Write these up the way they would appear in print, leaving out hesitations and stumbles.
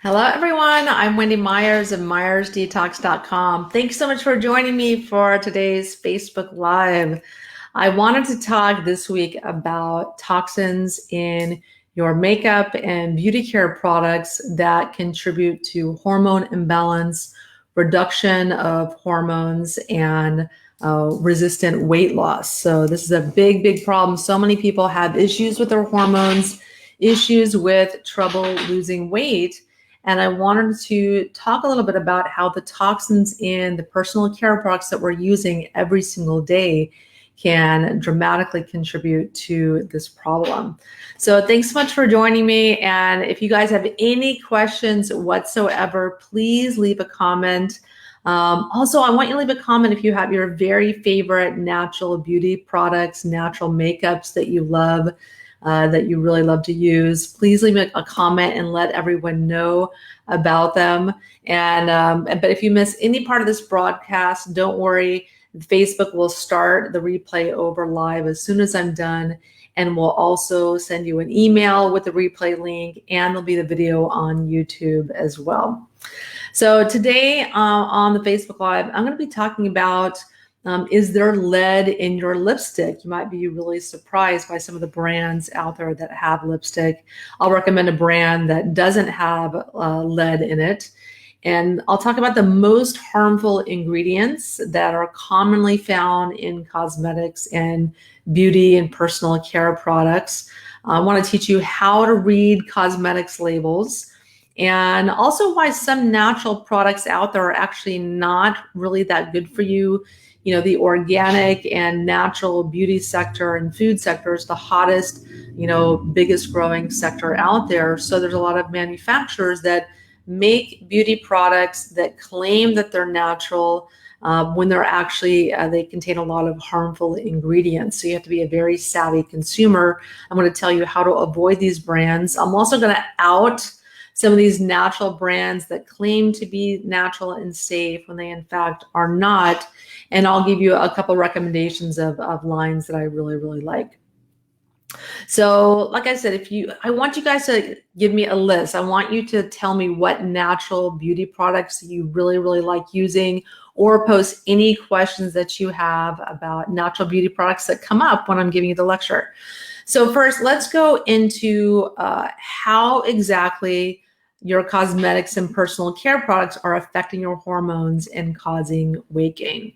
Hello, everyone. I'm Wendy Myers of MyersDetox.com. Thanks so much for joining me for today's Facebook Live. I wanted to talk this week about toxins in your makeup and beauty care products that contribute to hormone imbalance, reduction of hormones, and resistant weight loss. So this is a big, big problem. So many people have issues with their hormones, issues with trouble losing weight. And I wanted to talk a little bit about how the toxins in the personal care products that we're using every single day can dramatically contribute to this problem. So thanks so much for joining me. And if you guys have any questions whatsoever, please leave a comment. Also, I want you to leave a comment if you have your very favorite natural beauty products, natural makeups that you love, that you really love to use. Please leave a comment and let everyone know about them. But if you miss any part of this broadcast, don't worry. Facebook will start the replay over live as soon as I'm done, and we'll also send you an email with the replay link, and there'll be the video on YouTube as well. So today on the Facebook Live, I'm going to be talking about is there lead in your lipstick? You might be really surprised by some of the brands out there that have lipstick. I'll recommend a brand that doesn't have lead in it. And I'll talk about the most harmful ingredients that are commonly found in cosmetics and beauty and personal care products. I want to teach you how to read cosmetics labels, and also why some natural products out there are actually not really that good for you. You know, the organic and natural beauty sector and food sector is the hottest, biggest growing sector out there. So there's a lot of manufacturers that make beauty products that claim that they're natural when they're actually, they contain a lot of harmful ingredients. So you have to be a very savvy consumer. I'm going to tell you how to avoid these brands. I'm also going to out some of these natural brands that claim to be natural and safe when they in fact are not. And I'll give you a couple recommendations of lines that I really, really like. So like I said, I want you guys to give me a list. I want you to tell me what natural beauty products you really, really like using, or post any questions that you have about natural beauty products that come up when I'm giving you the lecture. So first, let's go into how exactly your cosmetics and personal care products are affecting your hormones and causing weight gain.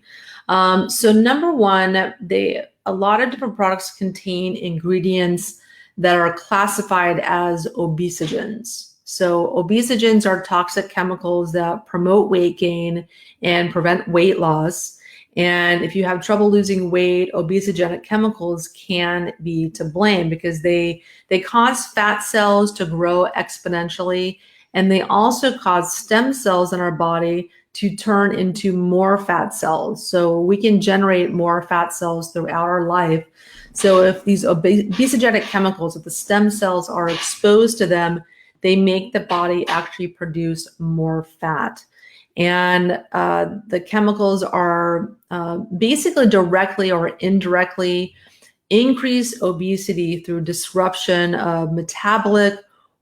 So number one, a lot of different products contain ingredients that are classified as obesogens. So obesogens are toxic chemicals that promote weight gain and prevent weight loss. And if you have trouble losing weight, obesogenic chemicals can be to blame because they cause fat cells to grow exponentially, and they also cause stem cells in our body to turn into more fat cells. So we can generate more fat cells throughout our life. So if these obesogenic chemicals, if the stem cells are exposed to them, they make the body actually produce more fat. And the chemicals are basically directly or indirectly increase obesity through disruption of metabolic,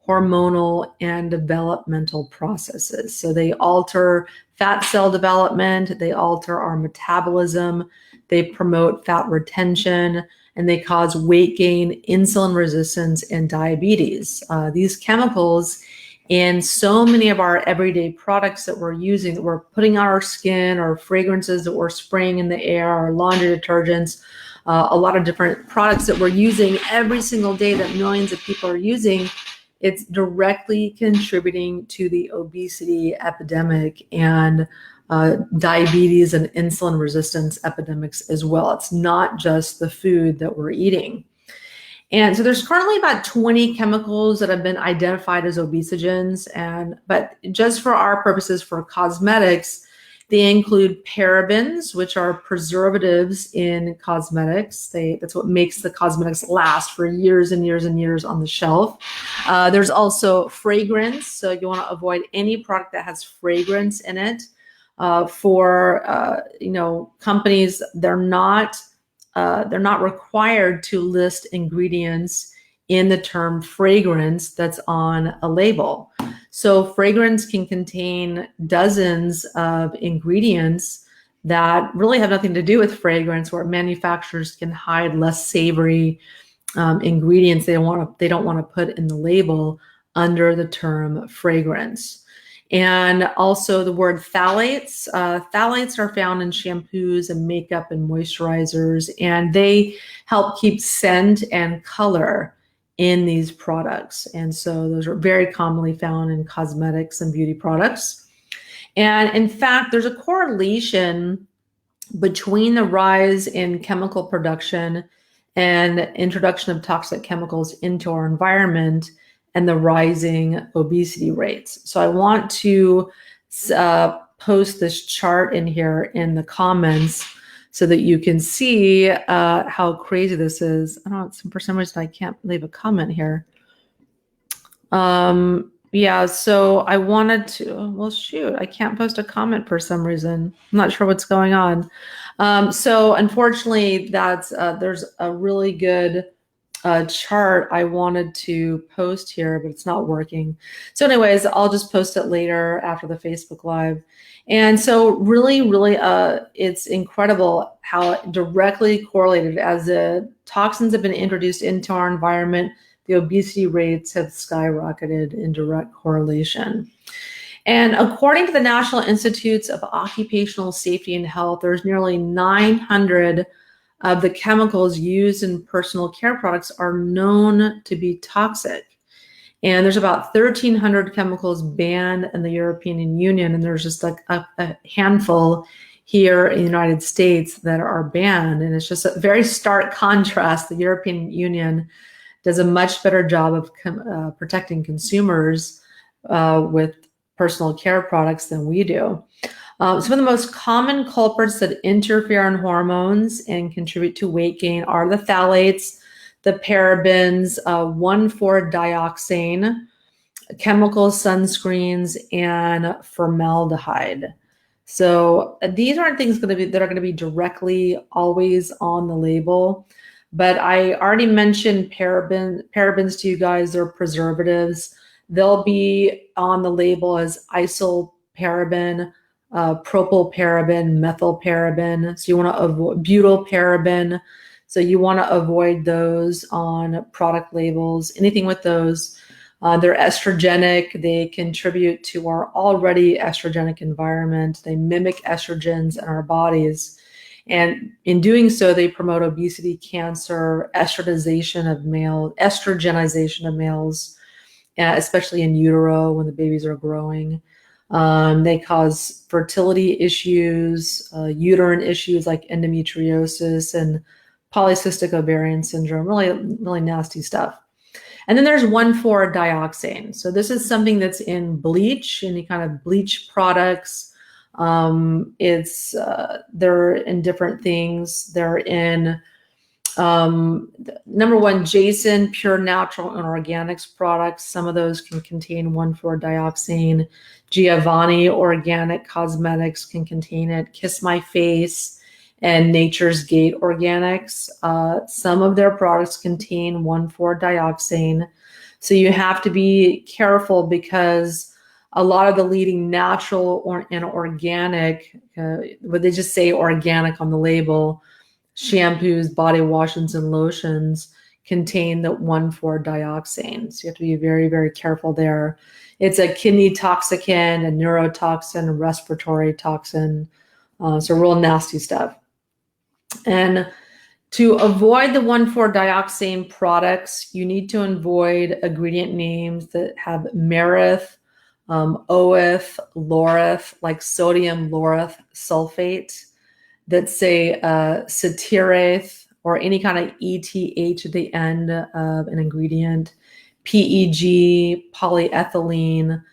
hormonal, and developmental processes. So they alter fat cell development, they alter our metabolism, they promote fat retention, and they cause weight gain, insulin resistance, and diabetes. These chemicals in so many of our everyday products that we're using, that we're putting on our skin, or fragrances that we're spraying in the air, or laundry detergents, a lot of different products that we're using every single day that millions of people are using, it's directly contributing to the obesity epidemic and diabetes and insulin resistance epidemics as well. It's not just the food that we're eating. And so there's currently about 20 chemicals that have been identified as obesogens, but just for our purposes for cosmetics, they include parabens, which are preservatives in cosmetics. That's what makes the cosmetics last for years and years and years on the shelf. There's also fragrance, so you want to avoid any product that has fragrance in it. For companies, they're not required to list ingredients in the term fragrance that's on a label. So fragrance can contain dozens of ingredients that really have nothing to do with fragrance, where manufacturers can hide less savory ingredients they don't want to put in the label under the term fragrance. And also the word phthalates. Phthalates are found in shampoos and makeup and moisturizers, and they help keep scent and color in these products. And so those are very commonly found in cosmetics and beauty products. And in fact, there's a correlation between the rise in chemical production and introduction of toxic chemicals into our environment and the rising obesity rates. So I want to post this chart in here in the comments so that you can see how crazy this is. I don't know, for some reason I can't leave a comment here. Yeah, so I wanted to, well, shoot, I can't post a comment for some reason. I'm not sure what's going on. So unfortunately, that's there's a really good chart I wanted to post here, but it's not working. So anyways, I'll just post it later after the Facebook Live. And so really, it's incredible how directly correlated as the toxins have been introduced into our environment, the obesity rates have skyrocketed in direct correlation. And according to the National Institutes of Occupational Safety and Health, there's nearly 900 of the chemicals used in personal care products are known to be toxic. And there's about 1,300 chemicals banned in the European Union, and there's just like a handful here in the United States that are banned. And it's just a very stark contrast. The European Union does a much better job of protecting consumers with personal care products than we do. Some of the most common culprits that interfere in hormones and contribute to weight gain are the phthalates, the parabens, 1,4-dioxane, chemicals, sunscreens, and formaldehyde. So these aren't things that are going to be directly always on the label. But I already mentioned parabens to you guys. They're preservatives. They'll be on the label as isoparaben, propylparaben, methylparaben. So you want to avoid butylparaben. So you want to avoid those on product labels. Anything with those. They're estrogenic. They contribute to our already estrogenic environment. They mimic estrogens in our bodies. And in doing so, they promote obesity, cancer, estrogenization of males, especially in utero when the babies are growing. They cause fertility issues, uterine issues like endometriosis and polycystic ovarian syndrome, really nasty stuff. And then there's 1,4-dioxane. So this is something that's in bleach, any kind of bleach products. They're in different things. They're in number one, Jason, pure natural and organics products. Some of those can contain 1,4-dioxane. Giovanni organic cosmetics can contain it. Kiss My Face and Nature's Gate organics. Some of their products contain 1,4-dioxane. So you have to be careful because a lot of the leading natural and organic, but they just say organic on the label, shampoos, body washes, and lotions contain the 1,4-dioxane. So you have to be very, very careful there. It's a kidney toxicant, a neurotoxin, a respiratory toxin. So real nasty stuff. And to avoid the 1,4-dioxane products, you need to avoid ingredient names that have merith, oeth, laureth, like sodium laureth sulfate, that say ceterate or any kind of ETH at the end of an ingredient, PEG, polyethylene,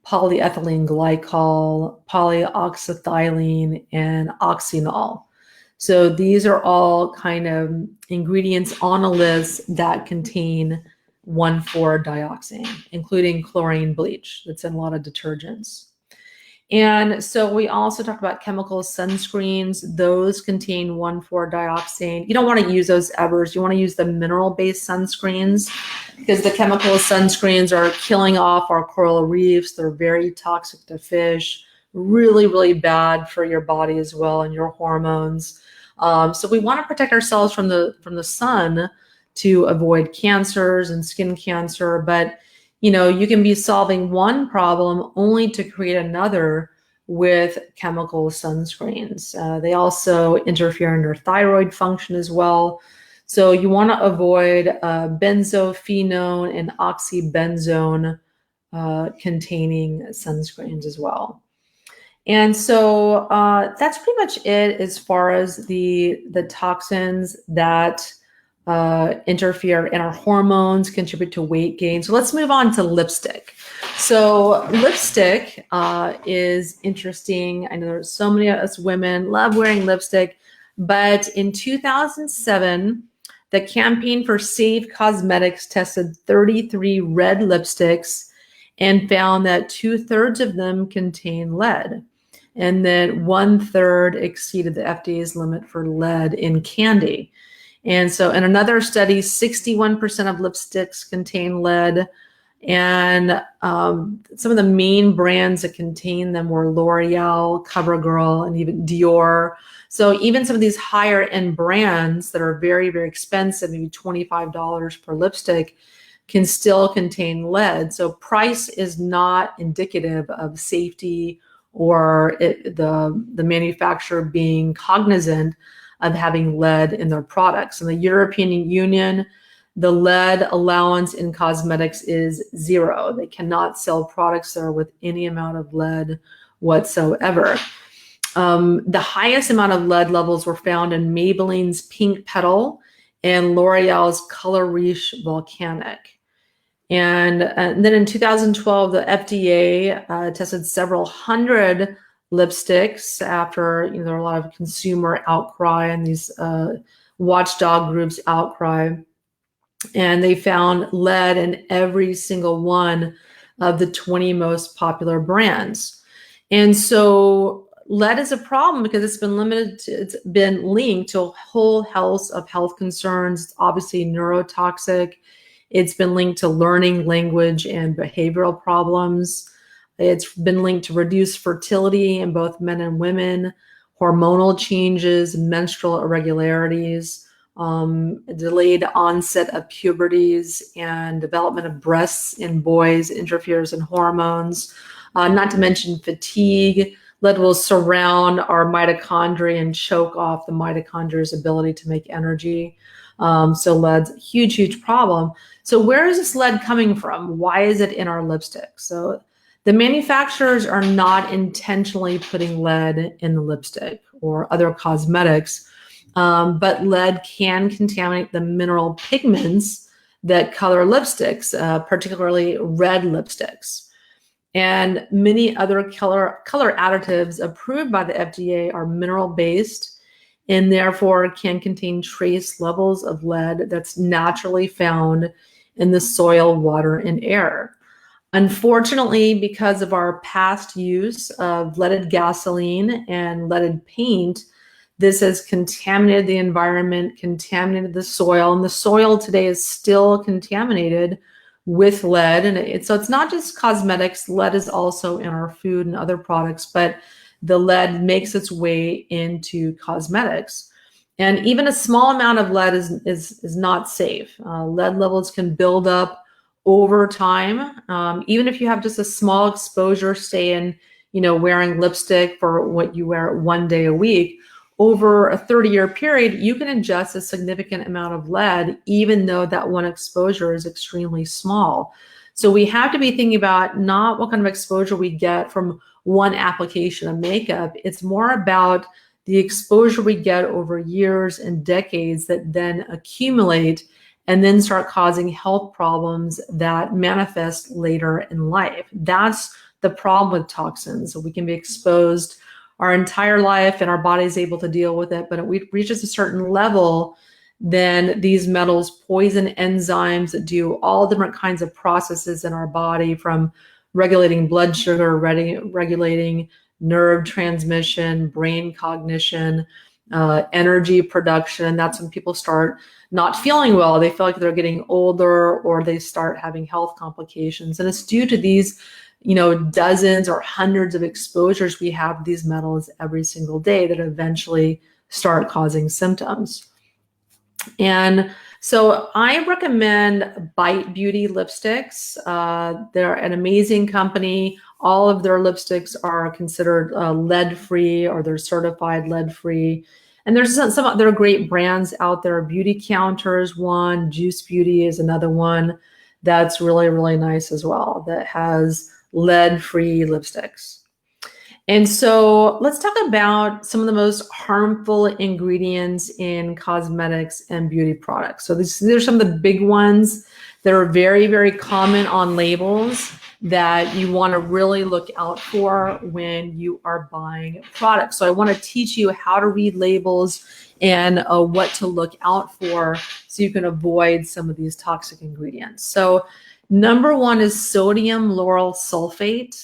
polyethylene glycol, polyoxyethylene, and oxynol. So these are all kind of ingredients on a list that contain 1,4-dioxane, including chlorine bleach that's in a lot of detergents. And so we also talked about chemical sunscreens. Those contain 1,4-dioxane. You don't want to use those ever. You want to use the mineral-based sunscreens because the chemical sunscreens are killing off our coral reefs. They're very toxic to fish, really, really bad for your body as well and your hormones. So we want to protect ourselves from the sun to avoid cancers and skin cancer. But you can be solving one problem only to create another with chemical sunscreens. They also interfere in your thyroid function as well. So you want to avoid benzophenone and oxybenzone containing sunscreens as well. And so that's pretty much it as far as the toxins that interfere in our hormones, contribute to weight gain. So let's move on to lipstick. So lipstick is interesting. I know there's so many of us women love wearing lipstick, but in 2007, the Campaign for Safe Cosmetics tested 33 red lipsticks and found that 2/3 of them contain lead, and that 1/3 exceeded the FDA's limit for lead in candy. And so in another study, 61% of lipsticks contain lead. And some of the main brands that contain them were L'Oreal, CoverGirl, and even Dior. So even some of these higher end brands that are very, very expensive, maybe $25 per lipstick, can still contain lead. So price is not indicative of safety or the manufacturer being cognizant of having lead in their products. In the European Union, the lead allowance in cosmetics is 0. They cannot sell products that are with any amount of lead whatsoever. The highest amount of lead levels were found in Maybelline's Pink Petal and L'Oreal's Color Riche Volcanic. And then in 2012, the FDA tested several hundred lipsticks after there were a lot of consumer outcry and these watchdog groups outcry. And they found lead in every single one of the 20 most popular brands. And so lead is a problem because it's been linked to a whole host of health concerns. It's obviously neurotoxic. It's been linked to learning, language, and behavioral problems. It's been linked to reduced fertility in both men and women, hormonal changes, menstrual irregularities, delayed onset of puberties, and development of breasts in boys, interferes in hormones, not to mention fatigue. Lead will surround our mitochondria and choke off the mitochondria's ability to make energy. So lead's a huge, huge problem. So where is this lead coming from? Why is it in our lipstick? So the manufacturers are not intentionally putting lead in the lipstick or other cosmetics, but lead can contaminate the mineral pigments that color lipsticks, particularly red lipsticks. And many other color additives approved by the FDA are mineral-based and therefore can contain trace levels of lead that's naturally found in the soil, water, and air. Unfortunately, because of our past use of leaded gasoline and leaded paint, this has contaminated the environment, contaminated the soil, and the soil today is still contaminated with lead. And so it's not just cosmetics, lead is also in our food and other products, but the lead makes its way into cosmetics. And even a small amount of lead is not safe. Lead levels can build up over time. Even if you have just a small exposure, stay in, wearing lipstick for what you wear one day a week, over a 30-year period, you can ingest a significant amount of lead, even though that one exposure is extremely small. So we have to be thinking about not what kind of exposure we get from one application of makeup. It's more about the exposure we get over years and decades that then accumulate and then start causing health problems that manifest later in life. That's the problem with toxins. We can be exposed our entire life and our body is able to deal with it, but it reaches a certain level, then these metals poison enzymes that do all different kinds of processes in our body, from regulating blood sugar, regulating nerve transmission, brain cognition, energy production. That's when people start not feeling well. They feel like they're getting older, or they start having health complications. And it's due to these, dozens or hundreds of exposures we have these metals every single day that eventually start causing symptoms. And so I recommend Bite Beauty lipsticks. They're an amazing company. All of their lipsticks are considered lead-free, or they're certified lead-free. And there's some other great brands out there. Beauty Counter is one. Juice Beauty is another one that's really, really nice as well, that has lead-free lipsticks. And so let's talk about some of the most harmful ingredients in cosmetics and beauty products. So these are some of the big ones that are very, very common on labels that you want to really look out for when you are buying products. So I want to teach you how to read labels and what to look out for so you can avoid some of these toxic ingredients. So number one is sodium lauryl sulfate,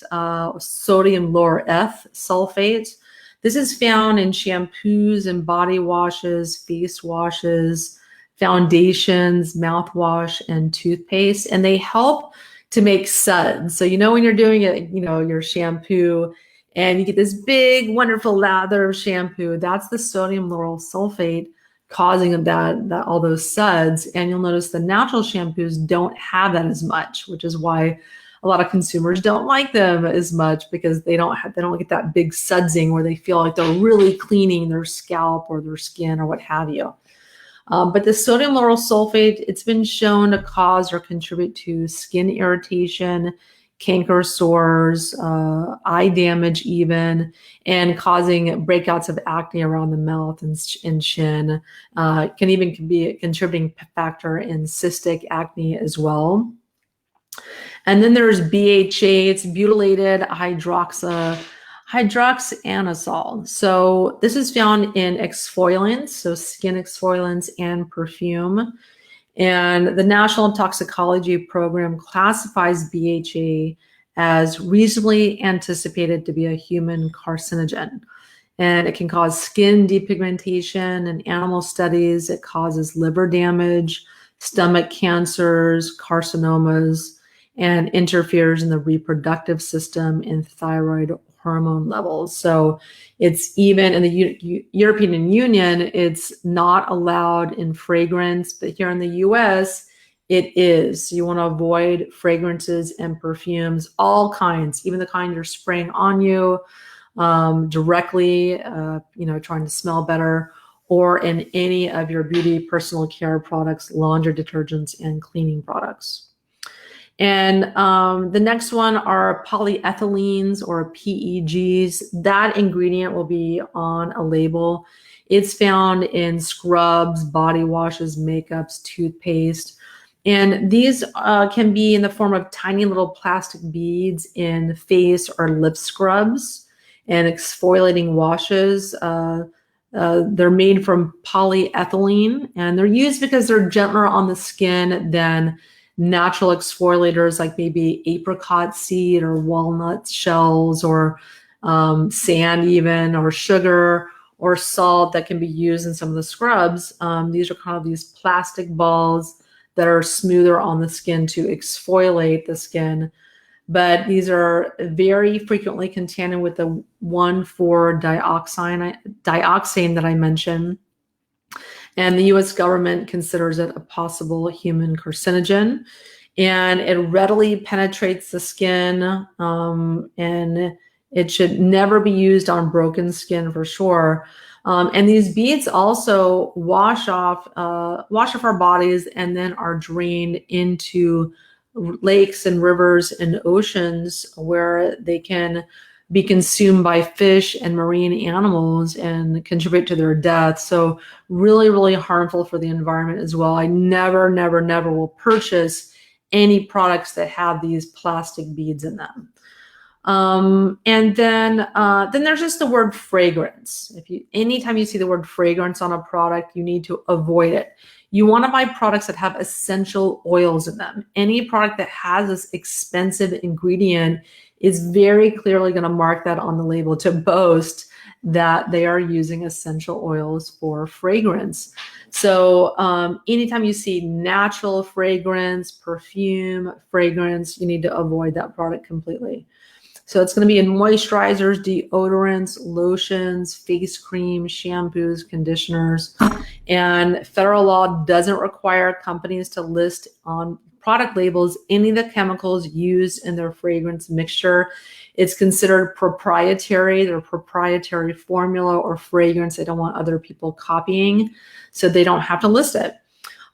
sodium lauryl F sulfate. This is found in shampoos and body washes, face washes, foundations, mouthwash, and toothpaste, and they help to make suds. So when you're doing it, your shampoo, and you get this big, wonderful lather of shampoo, that's the sodium lauryl sulfate causing that all those suds. And you'll notice the natural shampoos don't have that as much, which is why a lot of consumers don't like them as much, because they don't get that big sudsing where they feel like they're really cleaning their scalp or their skin or what have you. But the sodium lauryl sulfate, it's been shown to cause or contribute to skin irritation, canker sores, eye damage even, and causing breakouts of acne around the mouth and chin. Can even be a contributing factor in cystic acne as well. And then there's BHA, it's butylated hydroxyanisole. So this is found in exfoliants, so skin exfoliants and perfume. And the National Toxicology Program classifies BHA as reasonably anticipated to be a human carcinogen. And it can cause skin depigmentation. In animal studies, it causes liver damage, stomach cancers, carcinomas, and interferes in the reproductive system and thyroid hormone levels. So it's even in the European Union, it's not allowed in fragrance, but here in the US, it is. So you want to avoid fragrances and perfumes, all kinds, even the kind you're spraying on you directly, trying to smell better, or in any of your beauty, personal care products, laundry detergents, and cleaning products. And the next one are polyethylenes, or PEGs. That ingredient will be on a label. It's found in scrubs, body washes, makeups, toothpaste. And these can be in the form of tiny little plastic beads in face or lip scrubs and exfoliating washes. They're made from polyethylene, and they're used because they're gentler on the skin than natural exfoliators like maybe apricot seed or walnut shells, or sand even, or sugar or salt that can be used in some of the scrubs. These are kind of these plastic balls that are smoother on the skin to exfoliate the skin. But these are very frequently contaminated with the 1,4-dioxane that I mentioned. And the US government considers it a possible human carcinogen. And it readily penetrates the skin, and it should never be used on broken skin for sure. And these beads also wash off our bodies and then are drained into lakes and rivers and oceans, where they can be consumed by fish and marine animals and contribute to their death. So really, really harmful for the environment as well. I never, never, never will purchase any products that have these plastic beads in them. And then there's just the word fragrance. Anytime you see the word fragrance on a product, you need to avoid it. You want to buy products that have essential oils in them. Any product that has this expensive ingredient is very clearly going to mark that on the label to boast that they are using essential oils for fragrance. So anytime you see natural fragrance, perfume, fragrance, you need to avoid that product completely. So it's going to be in moisturizers, deodorants, lotions, face cream, shampoos, conditioners. And federal law doesn't require companies to list on product labels any of the chemicals used in their fragrance mixture. It's considered proprietary, their proprietary formula or fragrance. They don't want other people copying, so they don't have to list it.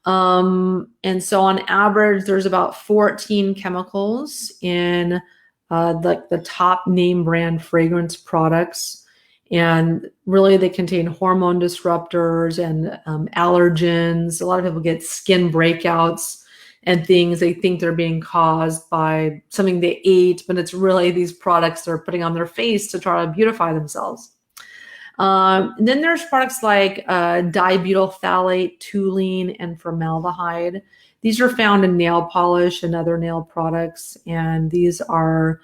And so on average, there's about 14 chemicals in the top name brand fragrance products. And really they contain hormone disruptors and allergens. A lot of people get skin breakouts and things. They think they're being caused by something they ate, but it's really these products they're putting on their face to try to beautify themselves. Then there's products like dibutyl phthalate, toluene, and formaldehyde. These are found in nail polish and other nail products, and these are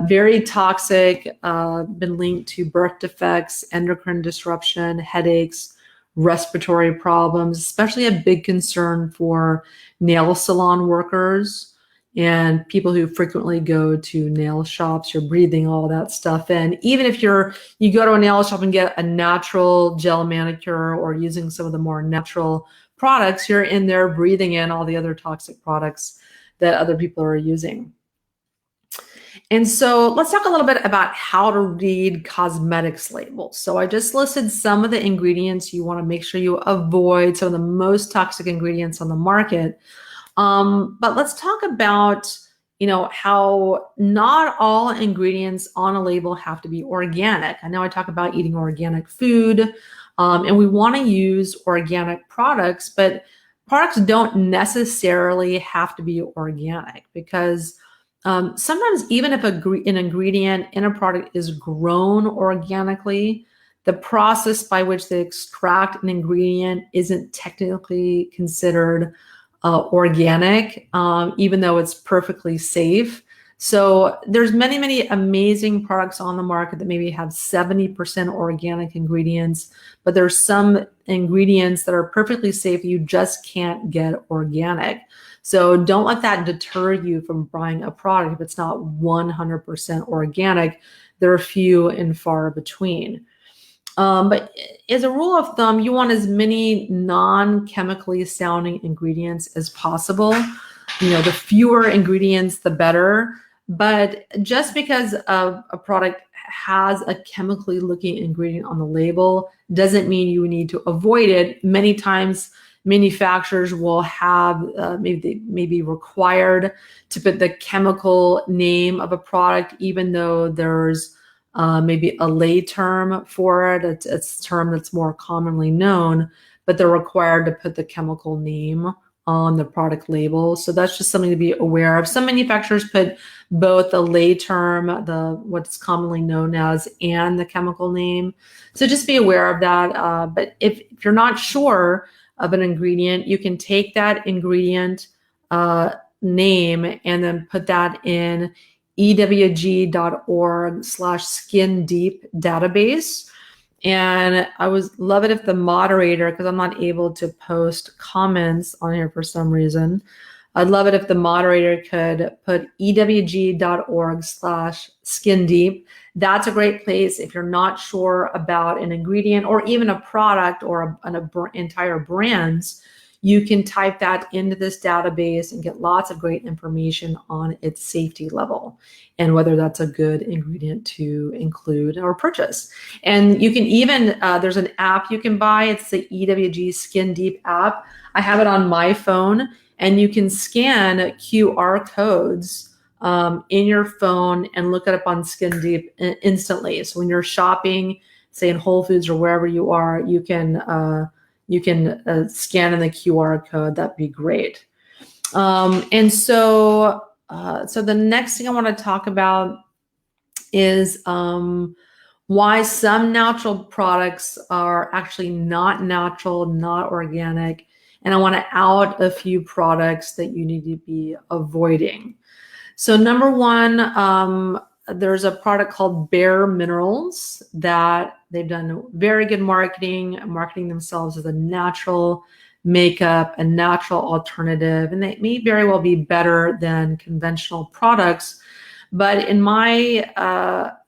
very toxic, been linked to birth defects, endocrine disruption, headaches, respiratory problems, especially a big concern for nail salon workers and people who frequently go to nail shops. You're breathing all that stuff in. Even if you go to a nail shop and get a natural gel manicure or using some of the more natural products, you're in there breathing in all the other toxic products that other people are using. And so let's talk a little bit about how to read cosmetics labels. So I just listed some of the ingredients you want to make sure you avoid, some of the most toxic ingredients on the market. But let's talk about, how not all ingredients on a label have to be organic. I know I talk about eating organic food, and we want to use organic products, but products don't necessarily have to be organic because sometimes even if an ingredient in a product is grown organically, the process by which they extract an ingredient isn't technically considered organic, even though it's perfectly safe. So there's many, many amazing products on the market that maybe have 70% organic ingredients, but there's some ingredients that are perfectly safe you just can't get organic. So don't let that deter you from buying a product if it's not 100% organic. There are few and far between. But as a rule of thumb, you want as many non-chemically sounding ingredients as possible. The fewer ingredients, the better. But just because a product has a chemically looking ingredient on the label doesn't mean you need to avoid it. Many times manufacturers will have, maybe they may be required to put the chemical name of a product, even though there's maybe a lay term for it. It's a term that's more commonly known, but they're required to put the chemical name on the product label. So that's just something to be aware of. Some manufacturers put both the lay term, what's commonly known as, and the chemical name. So just be aware of that. But if you're not sure of an ingredient, you can take that ingredient name and then put that in ewg.org/skin deep database. And I would love it if the moderator, because I'm not able to post comments on here for some reason, I'd love it if the moderator could put ewg.org/skin deep. That's a great place if you're not sure about an ingredient or even a product or an entire brands. You can type that into this database and get lots of great information on its safety level and whether that's a good ingredient to include or purchase. And you can even, there's an app you can buy. It's the EWG Skin Deep app. I have it on my phone, and you can scan QR codes in your phone and look it up on Skin Deep instantly. So when you're shopping, say in Whole Foods or wherever you are, you can scan in the QR code. That'd be great. And so the next thing I want to talk about is why some natural products are actually not natural, not organic, and I want to out a few products that you need to be avoiding. So number one, there's a product called Bare Minerals that they've done very good marketing themselves as a natural makeup, a natural alternative, and they may very well be better than conventional products. But in my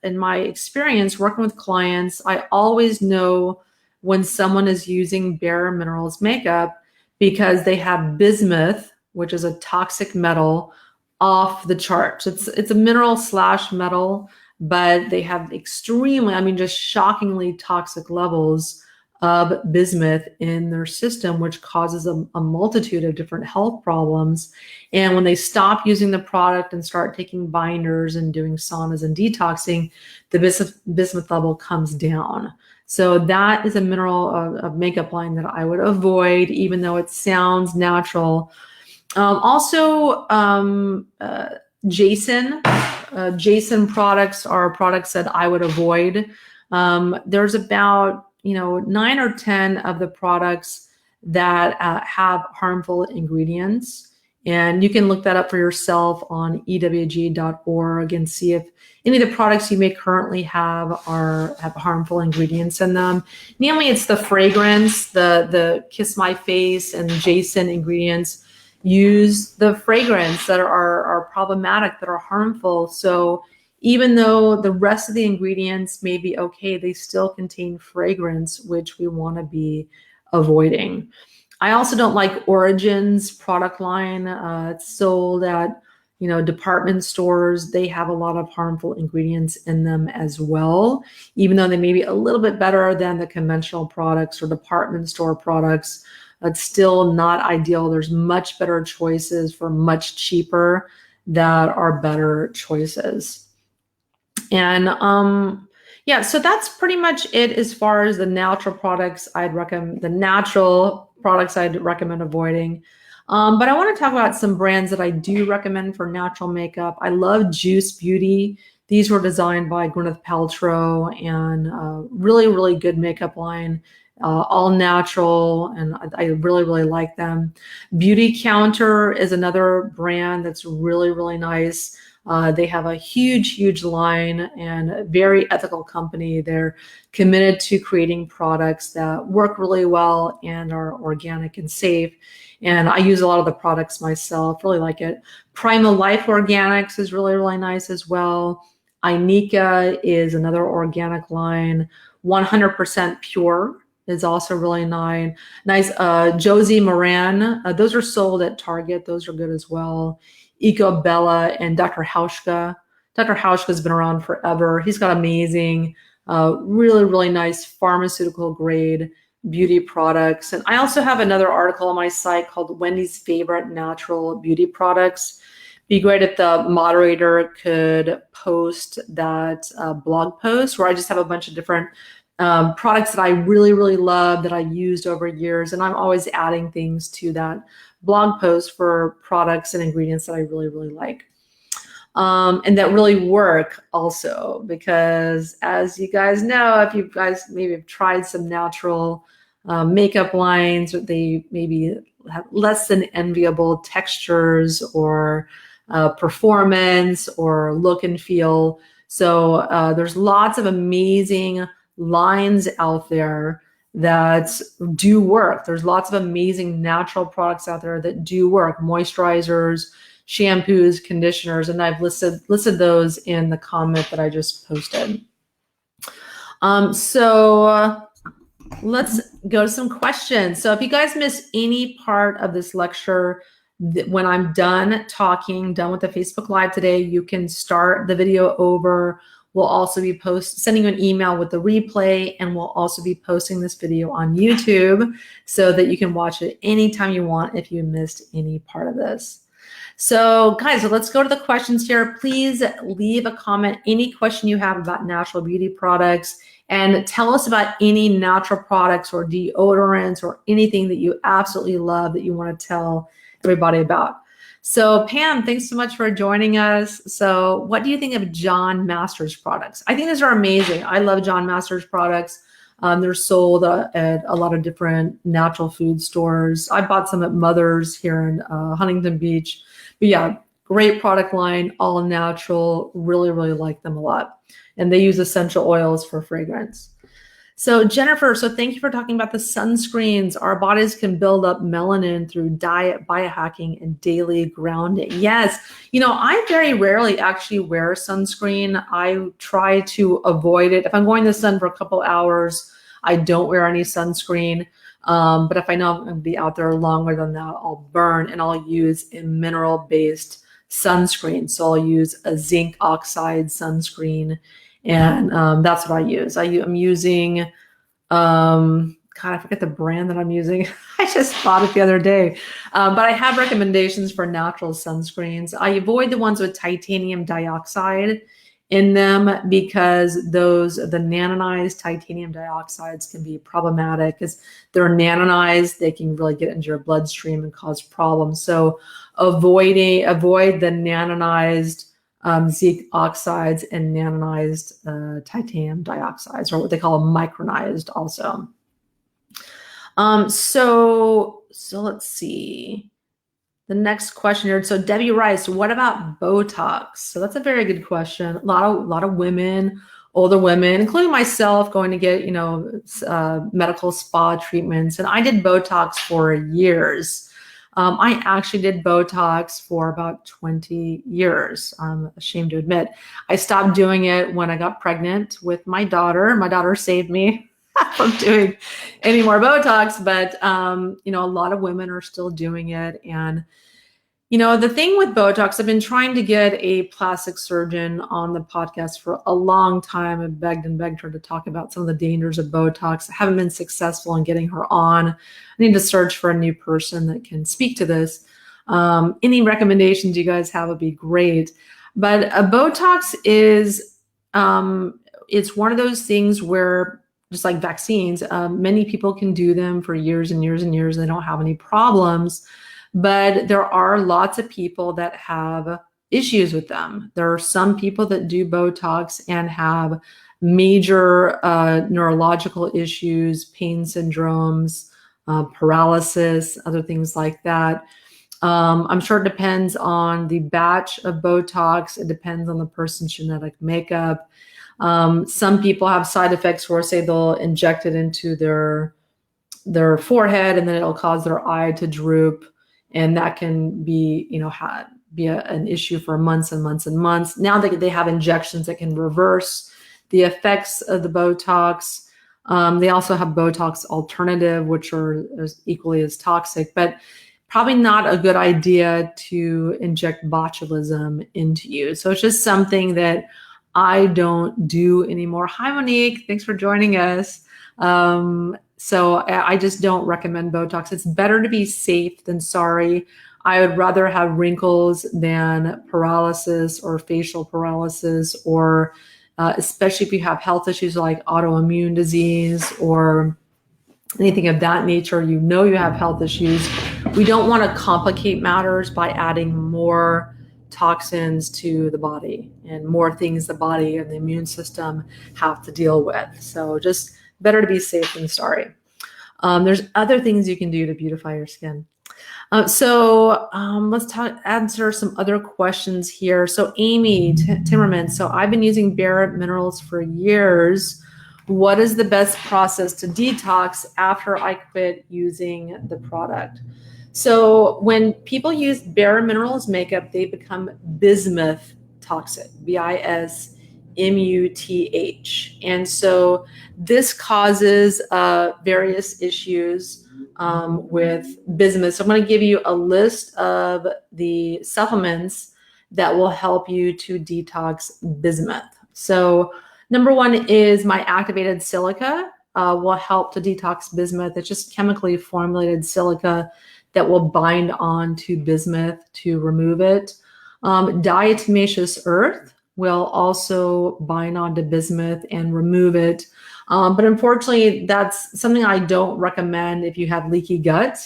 experience working with clients, I always know when someone is using Bare Minerals makeup because they have bismuth, which is a toxic metal, off the charts. It's a mineral slash metal, but they have extremely, I mean, just shockingly toxic levels of bismuth in their system, which causes a multitude of different health problems. And when they stop using the product and start taking binders and doing saunas and detoxing, the bismuth level comes down. So that is a mineral of makeup line that I would avoid, even though it sounds natural. Jason products are products that I would avoid. There's about 9 or 10 of the products that have harmful ingredients, and you can look that up for yourself on ewg.org and see if any of the products you may currently have have harmful ingredients in them. Namely, it's the fragrance, the Kiss My Face and Jason ingredients use the fragrance that are problematic, that are harmful. So even though the rest of the ingredients may be okay, they still contain fragrance, which we want to be avoiding. I also don't like Origin's product line. It's sold at department stores. They have a lot of harmful ingredients in them as well, even though they may be a little bit better than the conventional products or department store products. It's still not ideal. There's much better choices for much cheaper that are better choices. And yeah, so that's pretty much it as far as the natural products I'd recommend avoiding. But I want to talk about some brands that I do recommend for natural makeup. I love Juice Beauty. These were designed by Gwyneth Paltrow, and really, really good makeup line. All natural, and I really, really like them. Beauty Counter is another brand that's really, really nice. They have a huge line and a very ethical company. They're committed to creating products that work really well and are organic and safe. And I use a lot of the products myself, really like it. Primal Life Organics is really, really nice as well. Inika is another organic line. 100% Pure is also really nice. Josie Moran, those are sold at Target. Those are good as well. Eco Bella and Dr. Hauschka. Dr. Hauschka's been around forever. He's got amazing, really, really nice pharmaceutical grade beauty products. And I also have another article on my site called Wendy's Favorite Natural Beauty Products. Be great if the moderator could post that blog post where I just have a bunch of different products that I really, really love that I used over years. And I'm always adding things to that blog post for products and ingredients that I really, really like. And that really work also, because as you guys know, if you guys maybe have tried some natural makeup lines, or they maybe have less than enviable textures or performance or look and feel. So there's lots of amazing lines out there that do work. There's lots of amazing natural products out there that do work. Moisturizers, shampoos, conditioners, and I've listed those in the comment that I just posted. So let's go to some questions. So if you guys miss any part of this lecture, when I'm done with the Facebook Live today, you can start the video over. We'll also be sending you an email with the replay, and we'll also be posting this video on YouTube so that you can watch it anytime you want if you missed any part of this. So guys, let's go to the questions here. Please leave a comment, any question you have about natural beauty products, and tell us about any natural products or deodorants or anything that you absolutely love that you want to tell everybody about. So Pam, thanks so much for joining us. So what do you think of John Masters products? I think these are amazing. I love John Masters products. They're sold at a lot of different natural food stores. I bought some at Mother's here in Huntington Beach. But yeah, great product line, all natural. Really, really like them a lot. And they use essential oils for fragrance. So Jennifer, so thank you for talking about the sunscreens. Our bodies can build up melanin through diet, biohacking, and daily grounding. Yes, I very rarely actually wear sunscreen. I try to avoid it. If I'm going to the sun for a couple hours, I don't wear any sunscreen. But if I know I'm going to be out there longer than that, I'll burn and I'll use a mineral-based sunscreen. So I'll use a zinc oxide sunscreen. And that's what I use. I'm using, God, I forget the brand that I'm using. I just bought it the other day. But I have recommendations for natural sunscreens. I avoid the ones with titanium dioxide in them because the nanonized titanium dioxides can be problematic because they're nanonized. They can really get into your bloodstream and cause problems. So avoid the nanonized zinc oxides and nanonized titanium dioxides, or what they call micronized also. So let's see. The next question here. So Debbie Rice, what about Botox? So that's a very good question. A lot of women, older women, including myself, going to get, medical spa treatments. And I did Botox for years. I actually did Botox for about 20 years. I'm ashamed to admit. I stopped doing it when I got pregnant with my daughter. My daughter saved me from doing any more Botox, but a lot of women are still doing it. And the thing with Botox, I've been trying to get a plastic surgeon on the podcast for a long time. I've begged her to talk about some of the dangers of Botox. I haven't been successful in getting her on. I need to search for a new person that can speak to this. Any recommendations you guys have would be great. But Botox is, it's one of those things where, just like vaccines, many people can do them for years and years and years. And they don't have any problems. But there are lots of people that have issues with them. There are some people that do Botox and have major neurological issues, pain syndromes, paralysis, other things like that. I'm sure it depends on the batch of Botox. It depends on the person's genetic makeup. Some people have side effects where, say, they'll inject it into their forehead and then it'll cause their eye to droop. And that can be, an issue for months and months and months. Now they have injections that can reverse the effects of the Botox. They also have Botox alternative, which are equally as toxic, but probably not a good idea to inject botulism into you. So it's just something that I don't do anymore. Hi, Monique. Thanks for joining us. So I just don't recommend Botox. It's better to be safe than sorry. I would rather have wrinkles than paralysis or facial paralysis, or especially if you have health issues like autoimmune disease or anything of that nature, you have health issues. We don't want to complicate matters by adding more toxins to the body and more things the body and the immune system have to deal with. So just better to be safe than sorry. There's other things you can do to beautify your skin. Let's answer some other questions here. So Amy Timmerman, so I've been using Bare Minerals for years. What is the best process to detox after I quit using the product? So when people use Bare Minerals makeup, they become bismuth toxic, BISMUTH. And so this causes various issues with bismuth. So I'm going to give you a list of the supplements that will help you to detox bismuth. So number one is my activated silica will help to detox bismuth. It's just chemically formulated silica that will bind on to bismuth to remove it. Diatomaceous earth will also bind onto bismuth and remove it. But unfortunately, that's something I don't recommend if you have leaky gut,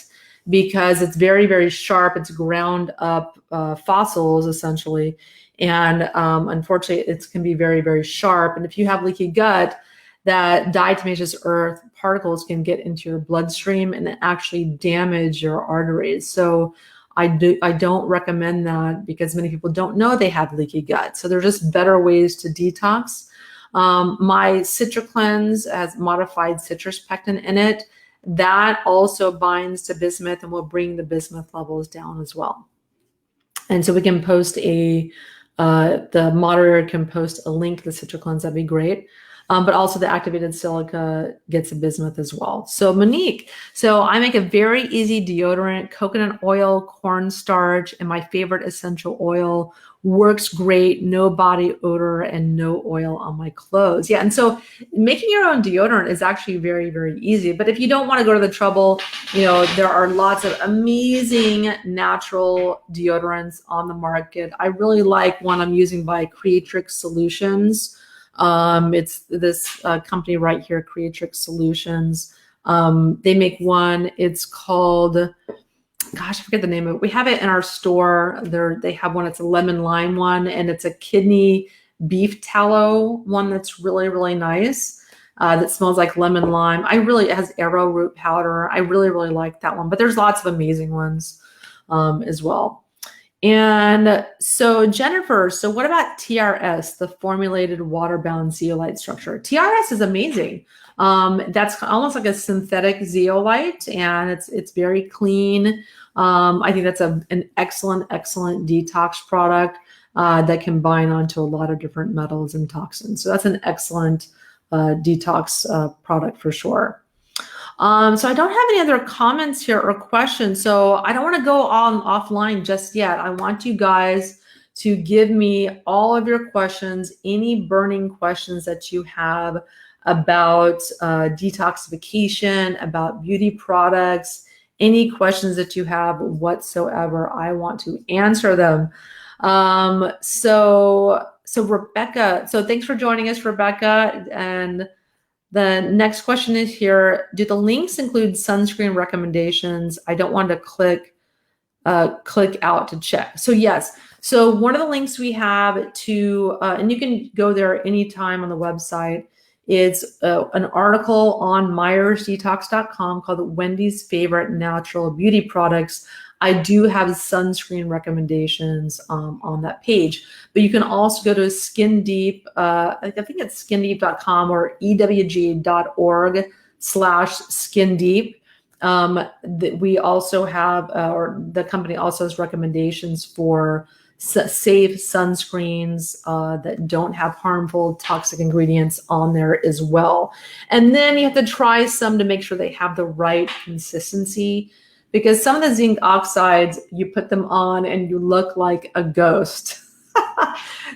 because it's very, very sharp. It's ground up fossils, essentially. And unfortunately, it can be very, very sharp. And if you have leaky gut, that diatomaceous earth particles can get into your bloodstream and actually damage your arteries. So I don't recommend that because many people don't know they have leaky gut. So there are just better ways to detox. My CitraCleanse has modified citrus pectin in it. That also binds to bismuth and will bring the bismuth levels down as well. And so we can post the moderator can post a link to the CitraCleanse. That'd be great. But also the activated silica gets a bismuth as well. So Monique, so I make a very easy deodorant, coconut oil, cornstarch, and my favorite essential oil. Works great, no body odor and no oil on my clothes. Yeah, and so making your own deodorant is actually very, very easy. But if you don't want to go to the trouble, there are lots of amazing natural deodorants on the market. I really like one I'm using by Creatrix Solutions. It's this company right here, Creatrix Solutions. They make one. It's called, gosh, I forget the name of it. We have it in our store. They have one. It's a lemon lime one, and it's a kidney beef tallow one that's really, really nice. That smells like lemon lime. It has arrowroot powder. I really, really like that one. But there's lots of amazing ones as well. And so Jennifer, so what about TRS, the formulated water-bound zeolite structure? TRS is amazing. That's almost like a synthetic zeolite, and it's very clean. I think that's an excellent detox product that can bind onto a lot of different metals and toxins. So that's an excellent detox product for sure. So I don't have any other comments here or questions. So I don't want to go on offline just yet. I want you guys to give me all of your questions, any burning questions that you have about detoxification, about beauty products, any questions that you have whatsoever. I want to answer them. So Rebecca, so thanks for joining us, Rebecca. And the next question is here, do the links include sunscreen recommendations? I don't want to click out to check. So yes, so one of the links we have to, and you can go there anytime on the website, is an article on myersdetox.com called Wendy's Favorite Natural Beauty Products. I do have sunscreen recommendations on that page, but you can also go to Skin Deep. I think it's skindeep.com or ewg.org/skindeep. We also have, or the company also has recommendations for safe sunscreens that don't have harmful toxic ingredients on there as well. And then you have to try some to make sure they have the right consistency, because some of the zinc oxides, you put them on and you look like a ghost.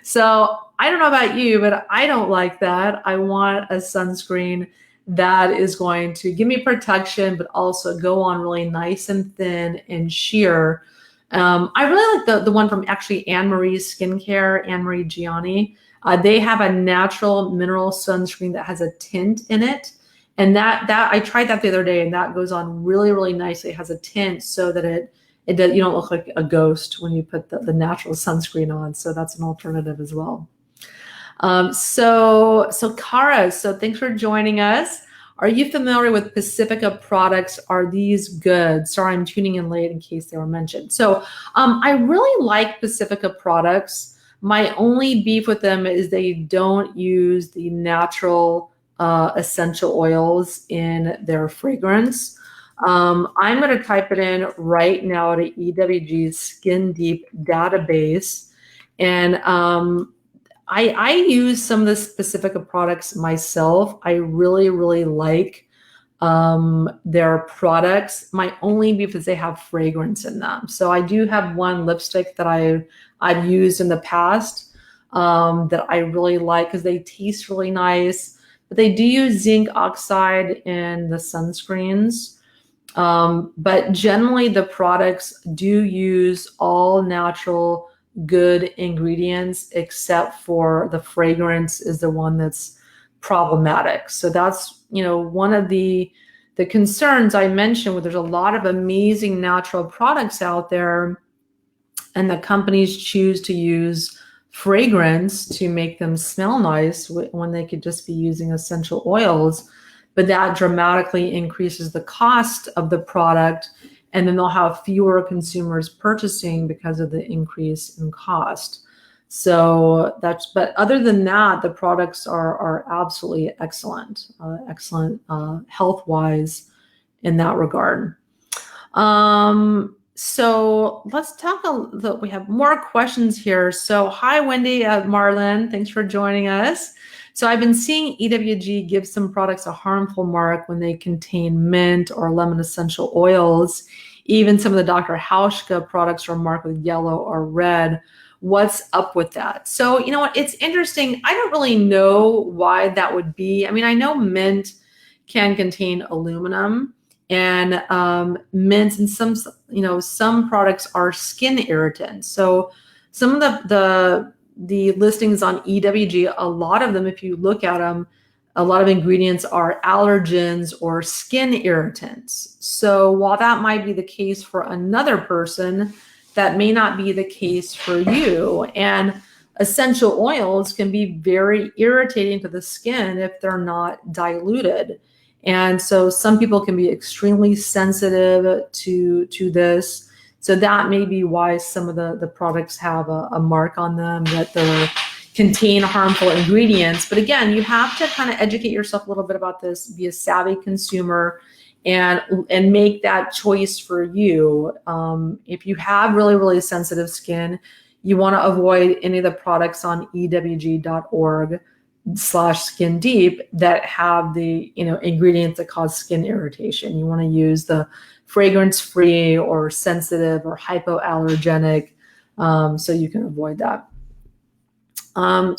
So I don't know about you, but I don't like that. I want a sunscreen that is going to give me protection, but also go on really nice and thin and sheer. I really like the one from actually Anne Marie's Skincare, Anne Marie Gianni. They have a natural mineral sunscreen that has a tint in it. And that I tried that the other day, and that goes on really, really nicely. It has a tint so that it does, you don't look like a ghost when you put the natural sunscreen on. So that's an alternative as well. So Kara, so thanks for joining us. Are you familiar with Pacifica products? Are these good? Sorry, I'm tuning in late in case they were mentioned. So I really like Pacifica products. My only beef with them is they don't use the natural essential oils in their fragrance. I'm going to type it in right now to EWG's Skin Deep database. And I use some of the Pacifica products myself. I really, really like their products. My only beef is they have fragrance in them. So I do have one lipstick that I've used in the past that I really like because they taste really nice. But they do use zinc oxide in the sunscreens. But generally the products do use all natural good ingredients, except for the fragrance is the one that's problematic. So that's, one of the concerns I mentioned, where there's a lot of amazing natural products out there and the companies choose to use fragrance to make them smell nice when they could just be using essential oils. But that dramatically increases the cost of the product, and then they'll have fewer consumers purchasing because of the increase in cost. So but other than that, the products are absolutely excellent, health-wise in that regard. So let's talk we have more questions here. So hi, Wendy, Marlon, thanks for joining us. So I've been seeing EWG give some products a harmful mark when they contain mint or lemon essential oils. Even some of the Dr. Hauschka products are marked with yellow or red. What's up with that? So, you know what, it's interesting. I don't really know why that would be. I mean, I know mint can contain aluminum, and mints and some products are skin irritants. So some of the listings on EWG, a lot of them, if you look at them, a lot of ingredients are allergens or skin irritants. So while that might be the case for another person, that may not be the case for you. And essential oils can be very irritating to the skin if they're not diluted. And so some people can be extremely sensitive to this. So that may be why some of the products have a mark on them that they contain harmful ingredients. But again, you have to kind of educate yourself a little bit about this, be a savvy consumer, and make that choice for you. If you have really, really sensitive skin, you want to avoid any of the products on ewg.org/skin deep that have the ingredients that cause skin irritation. You want to use the fragrance free or sensitive or hypoallergenic, so you can avoid that.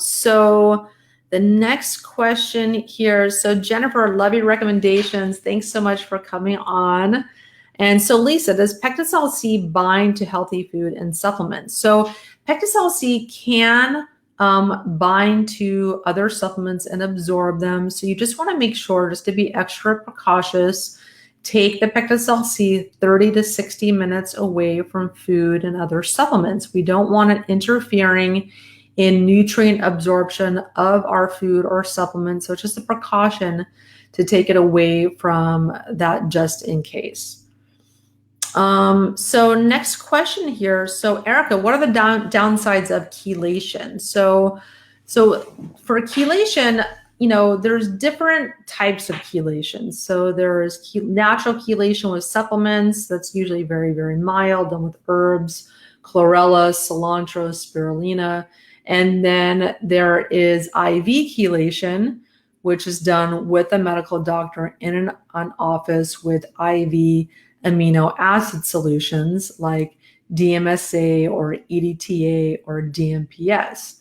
So the next question here. So Jennifer, love your recommendations. Thanks so much for coming on. And so Lisa, does Pectosol C bind to healthy food and supplements? So Pectosol C can bind to other supplements and absorb them. So you just want to make sure, just to be extra precautious, take the Pectosol C 30 to 60 minutes away from food and other supplements. We don't want it interfering in nutrient absorption of our food or supplements. So it's just a precaution to take it away from that just in case. So next question here. So Erica, what are the downsides of chelation? So for chelation, there's different types of chelation. So there's natural chelation with supplements. That's usually very, very mild, done with herbs, chlorella, cilantro, spirulina. And then there is IV chelation, which is done with a medical doctor in an office with IV amino acid solutions like DMSA or EDTA or DMPS.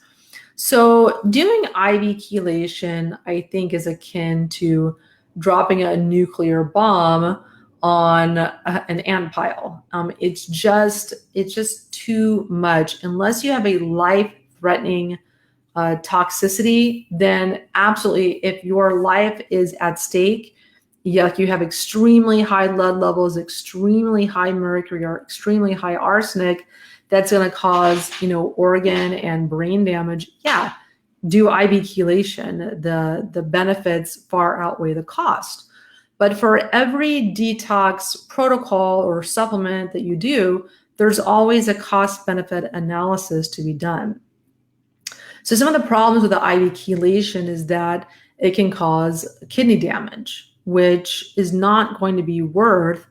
So doing IV chelation, I think, is akin to dropping a nuclear bomb on an ant pile. It's just too much. Unless you have a life-threatening toxicity, then absolutely, if your life is at stake, you have extremely high lead levels, extremely high mercury, or extremely high arsenic, that's going to cause, organ and brain damage. Yeah, do IV chelation. The benefits far outweigh the cost. But for every detox protocol or supplement that you do, there's always a cost-benefit analysis to be done. So some of the problems with the IV chelation is that it can cause kidney damage, which is not going to be worth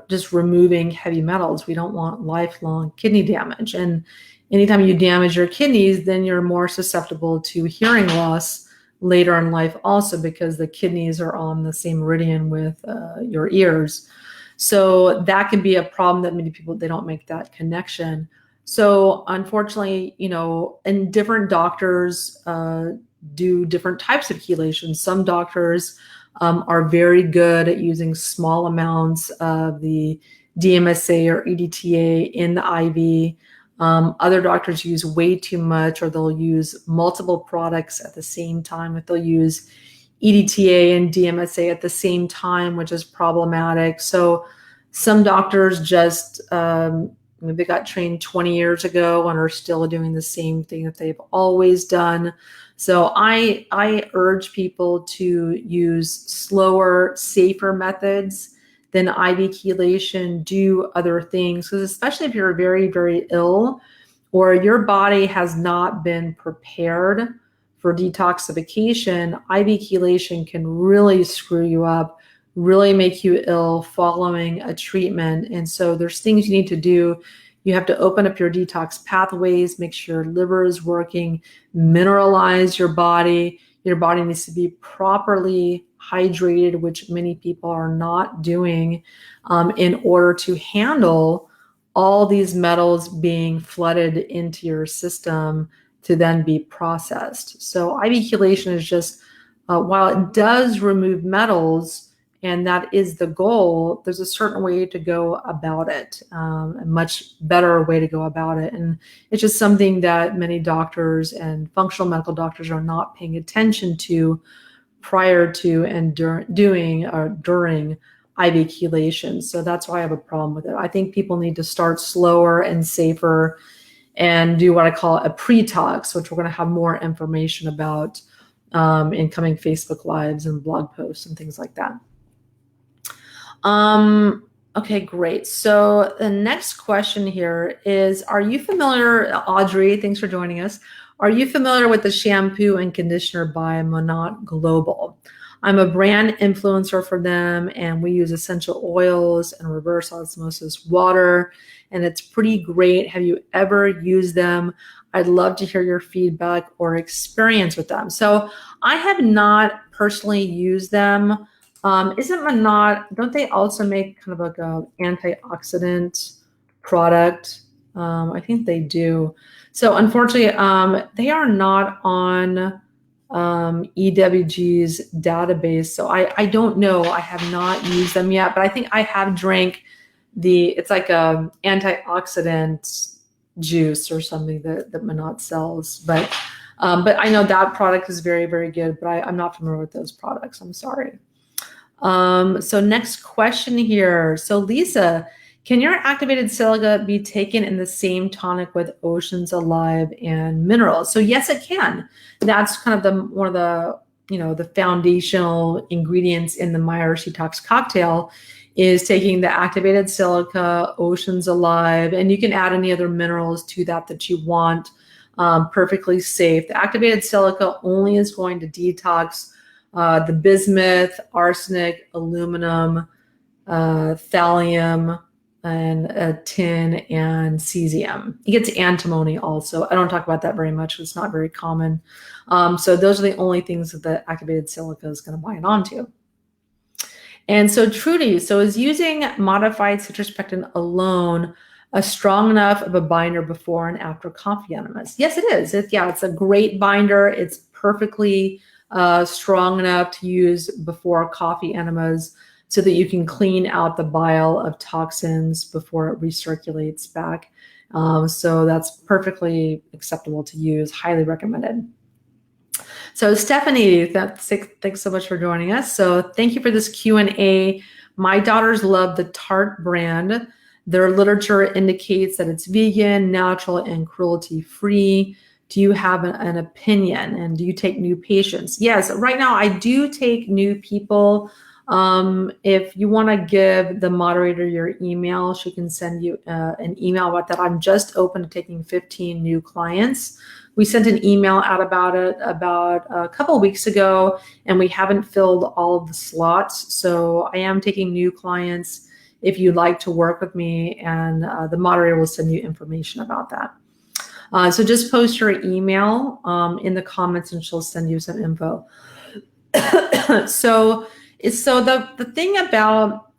just removing heavy metals. We don't want lifelong kidney damage. And anytime you damage your kidneys, then you're more susceptible to hearing loss later in life also, because the kidneys are on the same meridian with your ears. So that can be a problem that many people, they don't make that connection. So unfortunately, and different doctors do different types of chelation. Some doctors are very good at using small amounts of the DMSA or EDTA in the IV. Other doctors use way too much, or they'll use multiple products at the same time. If they'll use EDTA and DMSA at the same time, which is problematic. So some doctors just They got trained 20 years ago and are still doing the same thing that they've always done. So I urge people to use slower, safer methods than IV chelation, do other things, because especially if you're very, very ill or your body has not been prepared for detoxification, IV chelation can really screw you up, really make you ill following a treatment. And so there's things you need to do. You have to open up your detox pathways, make sure your liver is working, mineralize your body. Your body needs to be properly hydrated, which many people are not doing, in order to handle all these metals being flooded into your system to then be processed. So IV chelation is just, while it does remove metals, and that is the goal, there's a certain way to go about it, a much better way to go about it. And it's just something that many doctors and functional medical doctors are not paying attention to prior to and during IV chelation. So that's why I have a problem with it. I think people need to start slower and safer and do what I call a pre-tox, which we're going to have more information about in coming Facebook Lives and blog posts and things like that. Okay, great. So the next question here is, are you familiar, Audrey, thanks for joining us. Are you familiar with the shampoo and conditioner by Monat Global? I'm a brand influencer for them, and we use essential oils and reverse osmosis water, and it's pretty great. Have you ever used them? I'd love to hear your feedback or experience with them. So I have not personally used them. Isn't Monat, don't they also make kind of like a antioxidant product? I think they do. So unfortunately, they are not on EWG's database. So I don't know. I have not used them yet, but I think I have drank it's like a antioxidant juice or something that Monat sells. But I know that product is very, very good, but I'm not familiar with those products. I'm sorry. So next question here. So Lisa, can your activated silica be taken in the same tonic with Oceans Alive and minerals? So yes, it can. That's kind of one of the, the foundational ingredients in the Myers Detox cocktail is taking the activated silica, Oceans Alive, and you can add any other minerals to that you want. Perfectly safe. The activated silica only is going to detox the bismuth, arsenic, aluminum, thallium, and tin and cesium. It gets antimony also. I don't talk about that very much. It's not very common. So those are the only things that the activated silica is going to bind onto. And so Trudy, so is using modified citrus pectin alone a strong enough of a binder before and after coffee enemas? Yes, it is. It's a great binder. It's perfectly strong enough to use before coffee enemas so that you can clean out the bile of toxins before it recirculates back. So that's perfectly acceptable to use, highly recommended. So Stephanie, thanks so much for joining us. So thank you for this Q&A. My daughters love the Tarte brand. Their literature indicates that it's vegan, natural, and cruelty-free. Do you have an opinion, and do you take new patients? Yes, right now I do take new people. If you want to give the moderator your email, she can send you an email about that. I'm just open to taking 15 new clients. We sent an email out about it about a couple of weeks ago, and we haven't filled all of the slots. So I am taking new clients if you'd like to work with me, and the moderator will send you information about that. So just post your email in the comments and she'll send you some info. So the thing about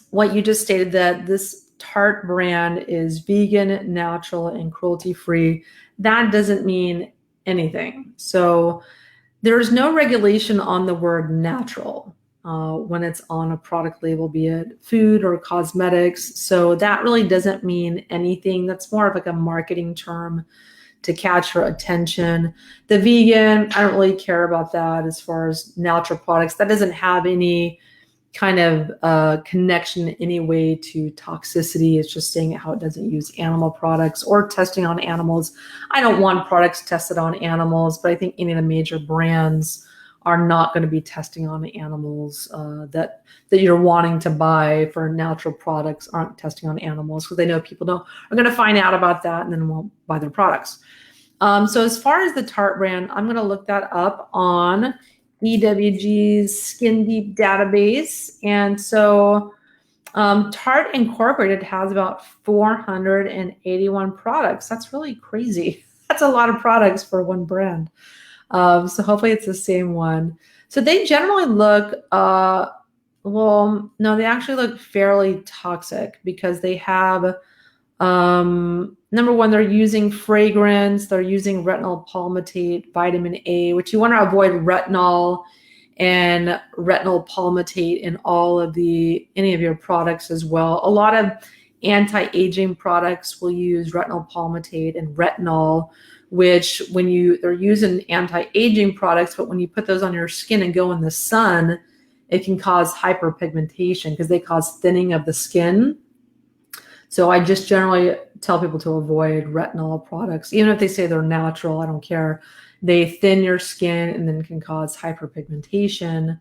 what you just stated, that this Tarte brand is vegan, natural, and cruelty-free, that doesn't mean anything. So there's no regulation on the word natural when it's on a product label, be it food or cosmetics. So that really doesn't mean anything. That's more of like a marketing term to catch your attention. The vegan, I don't really care about that as far as natural products. That doesn't have any kind of connection in any way to toxicity. It's just saying how it doesn't use animal products or testing on animals. I don't want products tested on animals, but I think any of the major brands are not going to be testing on animals. That you're wanting to buy for natural products aren't testing on animals, because they know people are going to find out about that and then won't buy their products. So as far as the Tarte brand, I'm going to look that up on EWG's Skin Deep database. And so Tarte Incorporated has about 481 products. That's really crazy. That's a lot of products for one brand. So hopefully it's the same one. So they generally look, well, no, they actually look fairly toxic, because they have, number one, they're using fragrance, they're using retinol palmitate, vitamin A, which you want to avoid retinol and retinol palmitate in any of your products as well. A lot of anti-aging products will use retinol palmitate and retinol, which they're using anti-aging products, but when you put those on your skin and go in the sun, it can cause hyperpigmentation, because they cause thinning of the skin. So I just generally tell people to avoid retinol products, even if they say they're natural. I don't care. They thin your skin and then can cause hyperpigmentation,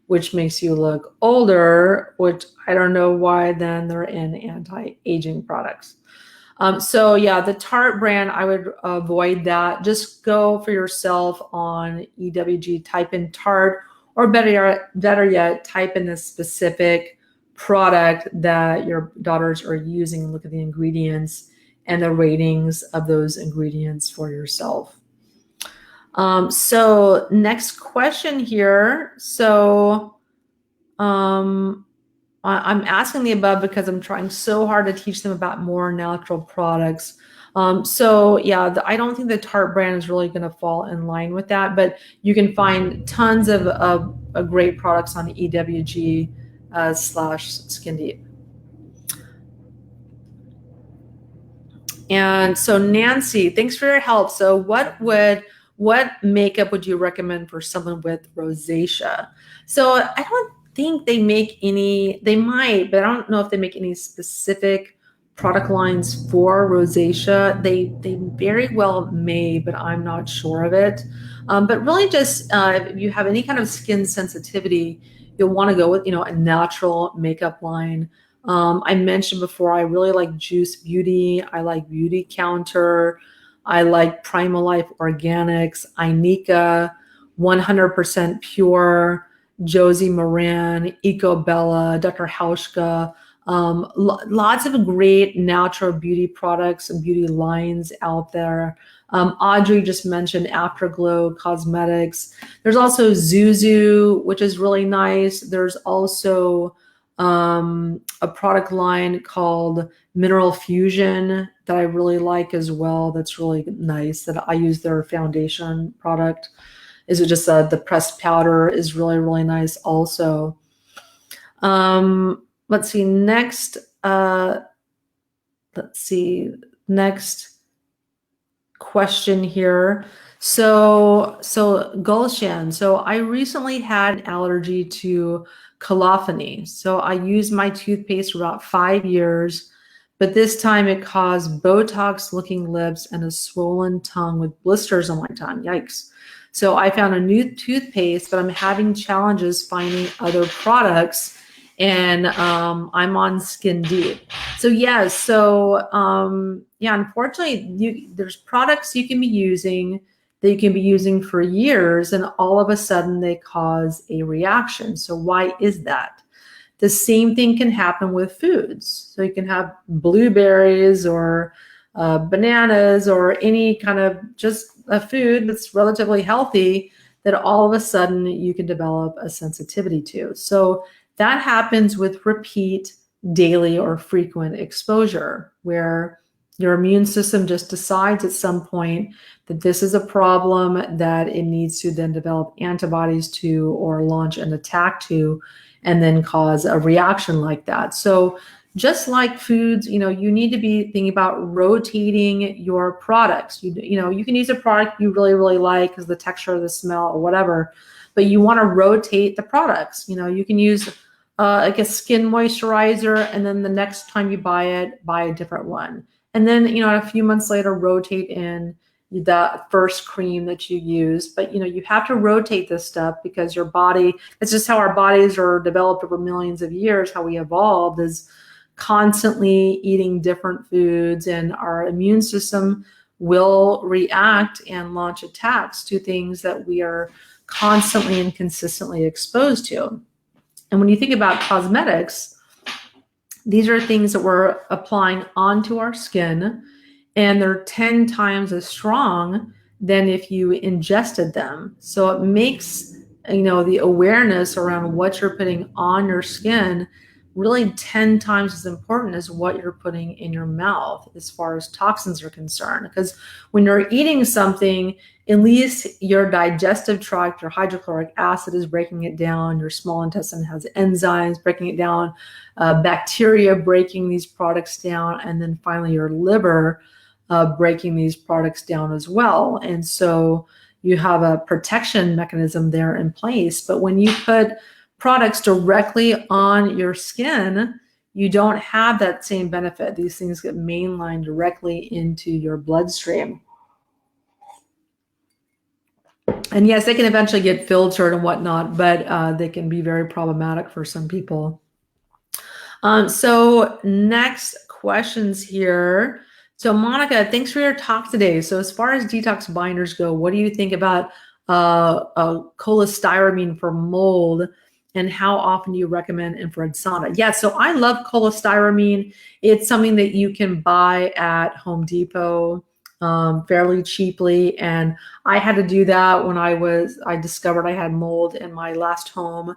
which makes you look older, which I don't know why then they're in anti-aging products. So yeah, the Tarte brand, I would avoid that. Just go for yourself on EWG, type in Tarte, or better yet, type in the specific product that your daughters are using and look at the ingredients and the ratings of those ingredients for yourself. So next question here. So I'm asking the above because I'm trying so hard to teach them about more natural products. So yeah, I don't think the Tarte brand is really going to fall in line with that, but you can find tons of great products on EWG /Skin Deep. And so Nancy, thanks for your help. So what makeup would you recommend for someone with rosacea? So I don't think they make any, they might, but I don't know if they make any specific product lines for rosacea. They very well may, but I'm not sure of it. But really just if you have any kind of skin sensitivity, you'll want to go with, a natural makeup line. I mentioned before, I really like Juice Beauty. I like Beauty Counter. I like Primal Life Organics, Inika, 100% Pure, Josie Maran, Ecobella, Dr. Hauschka. Lots of great natural beauty products and beauty lines out there. Audrey just mentioned Afterglow Cosmetics. There's also Zuzu, which is really nice. There's also a product line called Mineral Fusion that I really like as well. That's really nice. That I use their foundation product. Is it just the pressed powder is really, really nice also. Let's see next. Next question here. So Gulshan. So I recently had an allergy to colophony. So I used my toothpaste for about 5 years, but this time it caused Botox looking lips and a swollen tongue with blisters on my tongue. Yikes. So I found a new toothpaste, but I'm having challenges finding other products, and I'm on Skin Deep. So yeah, unfortunately, there's products you can be using that you can be using for years, and all of a sudden they cause a reaction. So why is that? The same thing can happen with foods. So you can have blueberries or bananas or any kind of just a food that's relatively healthy that all of a sudden you can develop a sensitivity to. So that happens with repeat, daily, or frequent exposure, where your immune system just decides at some point that this is a problem that it needs to then develop antibodies to or launch an attack to, and then cause a reaction like that. So just like foods, you need to be thinking about rotating your products. You can use a product you really, really like because the texture, the smell, or whatever, but you want to rotate the products. You can use like a skin moisturizer, and then the next time you buy it, buy a different one. And then, a few months later, rotate in the first cream that you use. But, you have to rotate this stuff because your body, it's just how our bodies are developed over millions of years, how we evolved is constantly eating different foods, and our immune system will react and launch attacks to things that we are constantly and consistently exposed to. And when you think about cosmetics, these are things that we're applying onto our skin, and they're 10 times as strong than if you ingested them. So it makes, the awareness around what you're putting on your skin really 10 times as important as what you're putting in your mouth as far as toxins are concerned. Because when you're eating something, at least your digestive tract, your hydrochloric acid is breaking it down. Your small intestine has enzymes breaking it down, bacteria breaking these products down, and then finally your liver breaking these products down as well. And so you have a protection mechanism there in place. But when you put products directly on your skin, you don't have that same benefit. These things get mainlined directly into your bloodstream. And yes, they can eventually get filtered and whatnot, but they can be very problematic for some people. So next questions here. So Monica, thanks for your talk today. So as far as detox binders go, what do you think about cholestyramine for mold, and how often do you recommend infrared sauna? Yeah, so I love cholestyramine. It's something that you can buy at Home Depot fairly cheaply. And I had to do that when I discovered I had mold in my last home.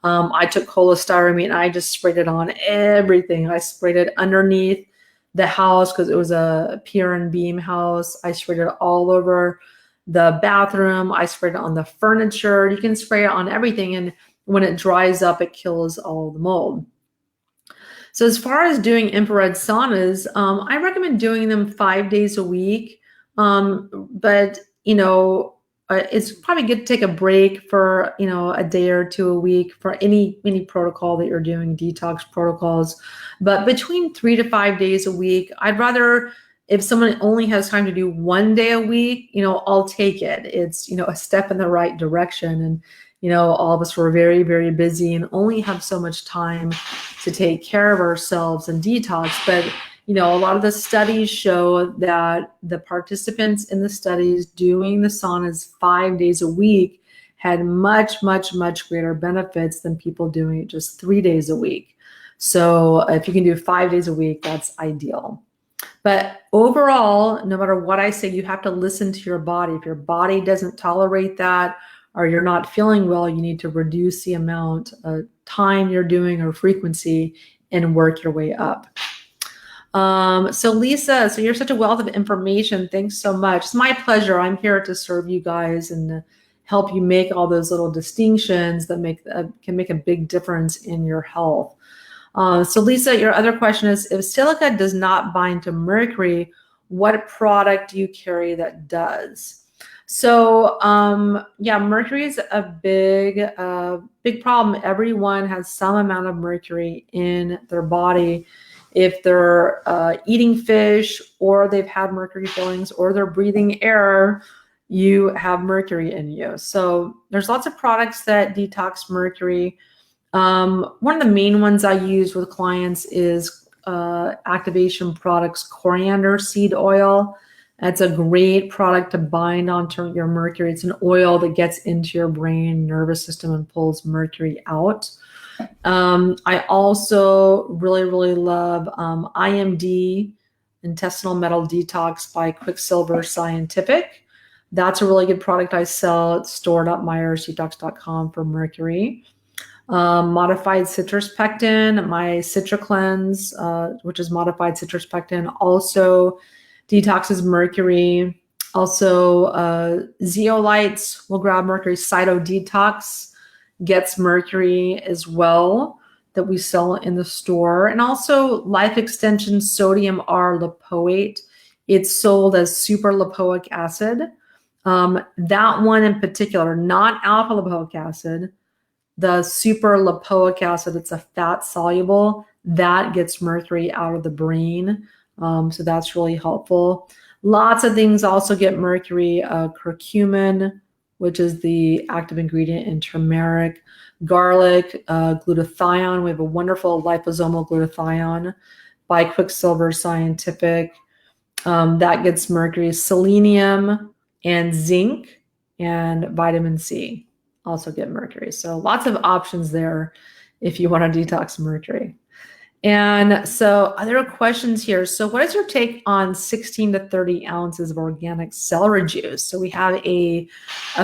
I took cholestyramine and I just sprayed it on everything. I sprayed it underneath the house because it was a pier and beam house. I sprayed it all over the bathroom. I sprayed it on the furniture. You can spray it on everything. And when it dries up, it kills all the mold. So as far as doing infrared saunas, I recommend doing them 5 days a week. But, it's probably good to take a break for, a day or two a week for any protocol that you're doing, detox protocols. But between 3 to 5 days a week, I'd rather, if someone only has time to do 1 day a week, I'll take it. It's, a step in the right direction. And, all of us were very, very busy and only have so much time to take care of ourselves and detox. But, a lot of the studies show that the participants in the studies doing the saunas 5 days a week had much, much, much greater benefits than people doing it just 3 days a week. So if you can do 5 days a week, that's ideal. But overall, no matter what I say, you have to listen to your body. If your body doesn't tolerate that, or you're not feeling well, you need to reduce the amount of time you're doing or frequency and work your way up. So Lisa, so you're such a wealth of information. Thanks so much. It's my pleasure. I'm here to serve you guys and help you make all those little distinctions that can make a big difference in your health. So Lisa, your other question is, if silica does not bind to mercury, what product do you carry that does? So yeah, mercury is a big problem. Everyone has some amount of mercury in their body. If they're eating fish, or they've had mercury fillings, or they're breathing air, you have mercury in you. So there's lots of products that detox mercury. One of the main ones I use with clients is Activation Products coriander seed oil. That's a great product to bind onto your mercury. It's an oil that gets into your brain, nervous system, and pulls mercury out. I also really, really love IMD, Intestinal Metal Detox by Quicksilver Scientific. That's a really good product I sell at store.myersdetox.com for mercury. Modified citrus pectin, my CitraCleanse, which is modified citrus pectin, also detoxes mercury. Also, zeolites will grab mercury. Cyto Detox gets mercury as well, that we sell in the store. And also Life Extension Sodium R Lipoate. It's sold as super lipoic acid. That one in particular, not alpha lipoic acid, the super lipoic acid, it's a fat soluble, that gets mercury out of the brain. So that's really helpful. Lots of things also get mercury. Curcumin, which is the active ingredient in turmeric, garlic, glutathione. We have a wonderful liposomal glutathione by Quicksilver Scientific. That gets mercury. Selenium and zinc and vitamin C also get mercury. So lots of options there if you want to detox mercury. And so there are questions here. So what is your take on 16 to 30 ounces of organic celery juice? So we have a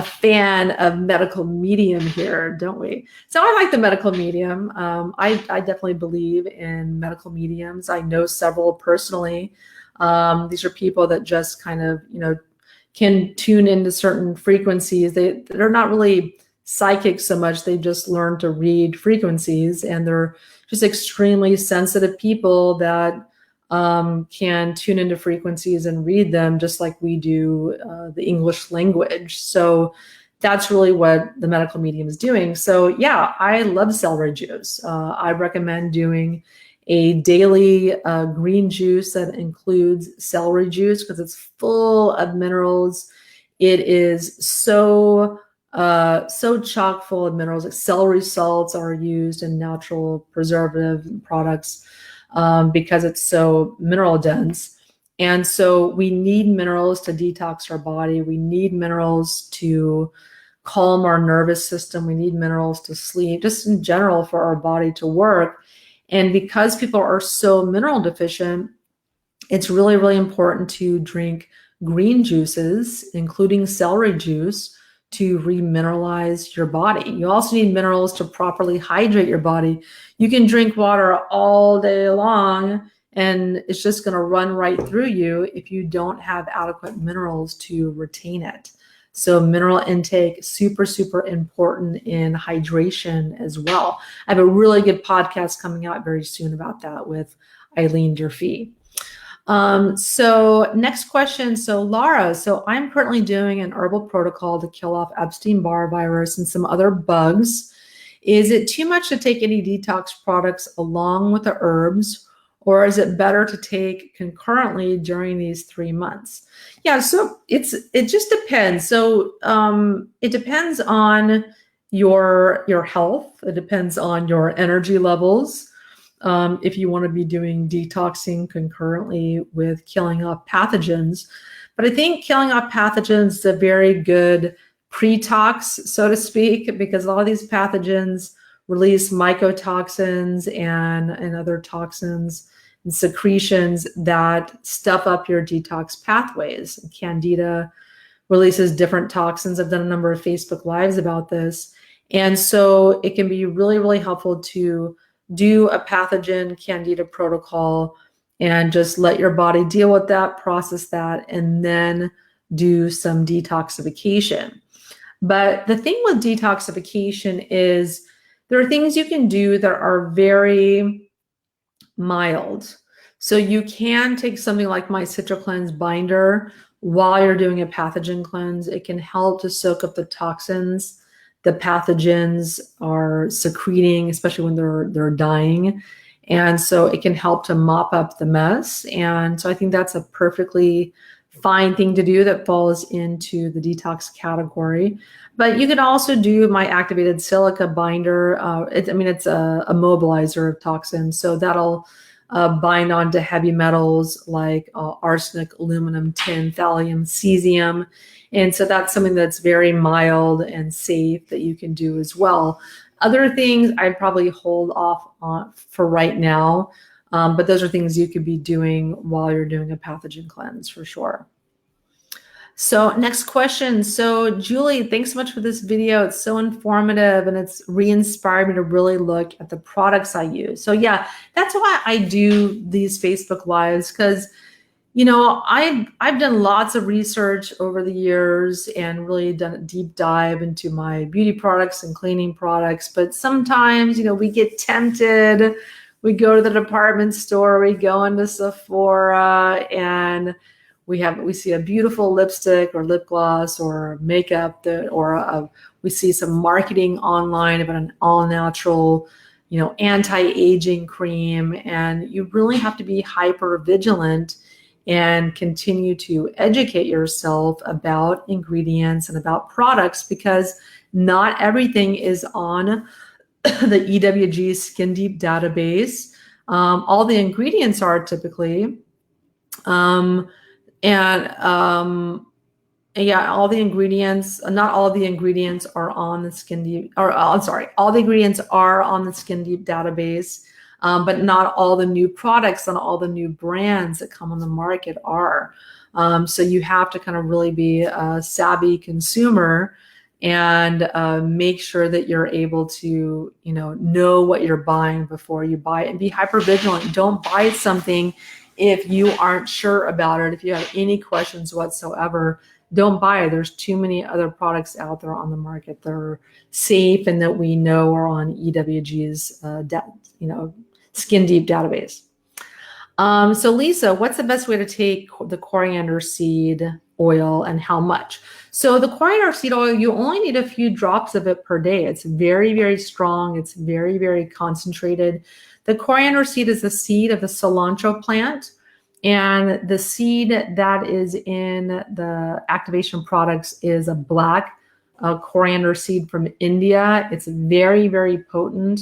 fan of medical medium here, don't we? So I like the medical medium. I definitely believe in medical mediums. I know several personally. These are people that just kind of, can tune into certain frequencies. They're not really psychic so much. They just learn to read frequencies, and they're just extremely sensitive people that can tune into frequencies and read them just like we do the English language. So that's really what the medical medium is doing. So yeah, I love celery juice. I recommend doing a daily green juice that includes celery juice because it's full of minerals. It is so chock full of minerals. Like celery salts are used in natural preservative products because it's so mineral dense. And so we need minerals to detox our body. We need minerals to calm our nervous system. We need minerals to sleep, just in general for our body to work. And because people are so mineral deficient, it's really, really important to drink green juices, including celery juice, to remineralize your body. You also need minerals to properly hydrate your body. You can drink water all day long, and it's just going to run right through you if you don't have adequate minerals to retain it. So mineral intake, super, super important in hydration as well. I have a really good podcast coming out very soon about that with Eileen Durfee. So next question. So Laura, so I'm currently doing an herbal protocol to kill off Epstein-Barr virus and some other bugs. Is it too much to take any detox products along with the herbs, or is it better to take concurrently during these 3 months? Yeah, so it just depends. So it depends on your health. It depends on your energy levels. If you want to be doing detoxing concurrently with killing off pathogens. But I think killing off pathogens is a very good pre-tox, so to speak, because a lot of these pathogens release mycotoxins and other toxins and secretions that stuff up your detox pathways. Candida releases different toxins. I've done a number of Facebook Lives about this. And so it can be really, really helpful to do a pathogen candida protocol and just let your body deal with that, process that, and then do some detoxification. But the thing with detoxification is there are things you can do that are very mild. So you can take something like my CitraCleanse binder while you're doing a pathogen cleanse. It can help to soak up the toxins the pathogens are secreting, especially when they're dying. And so it can help to mop up the mess. And so I think that's a perfectly fine thing to do that falls into the detox category. But you can also do my activated silica binder. It's a mobilizer of toxins. So that'll bind onto heavy metals like arsenic, aluminum, tin, thallium, cesium. And so that's something that's very mild and safe that you can do as well. Other things I'd probably hold off on for right now, but those are things you could be doing while you're doing a pathogen cleanse for sure. So next question. So Julie, thanks so much for this video. It's so informative and it's re-inspired me to really look at the products I use. So yeah, that's why I do these Facebook Lives, because I've done lots of research over the years and really done a deep dive into my beauty products and cleaning products. But sometimes, we get tempted. We go to the department store, we go into Sephora, and we see a beautiful lipstick or lip gloss or makeup we see some marketing online about an all natural, anti-aging cream, and you really have to be hyper vigilant and continue to educate yourself about ingredients and about products, because not everything is on the EWG Skin Deep database. All the ingredients are typically, all the ingredients, not all the ingredients are on the Skin Deep, all the ingredients are on the Skin Deep database, but not all the new products and all the new brands that come on the market are. So you have to kind of really be a savvy consumer and make sure that you're able to, know what you're buying before you buy it, and be hyper vigilant. Don't buy something if you aren't sure about it. If you have any questions whatsoever, don't buy it. There's too many other products out there on the market that are safe and that we know are on EWG's, Skin Deep database. So Lisa, what's the best way to take the coriander seed oil and how much? So the coriander seed oil, you only need a few drops of it per day. It's very, very strong. It's very, very concentrated. The coriander seed is the seed of the cilantro plant. And the seed that is in the activation products is a black coriander seed from India. It's very, very potent,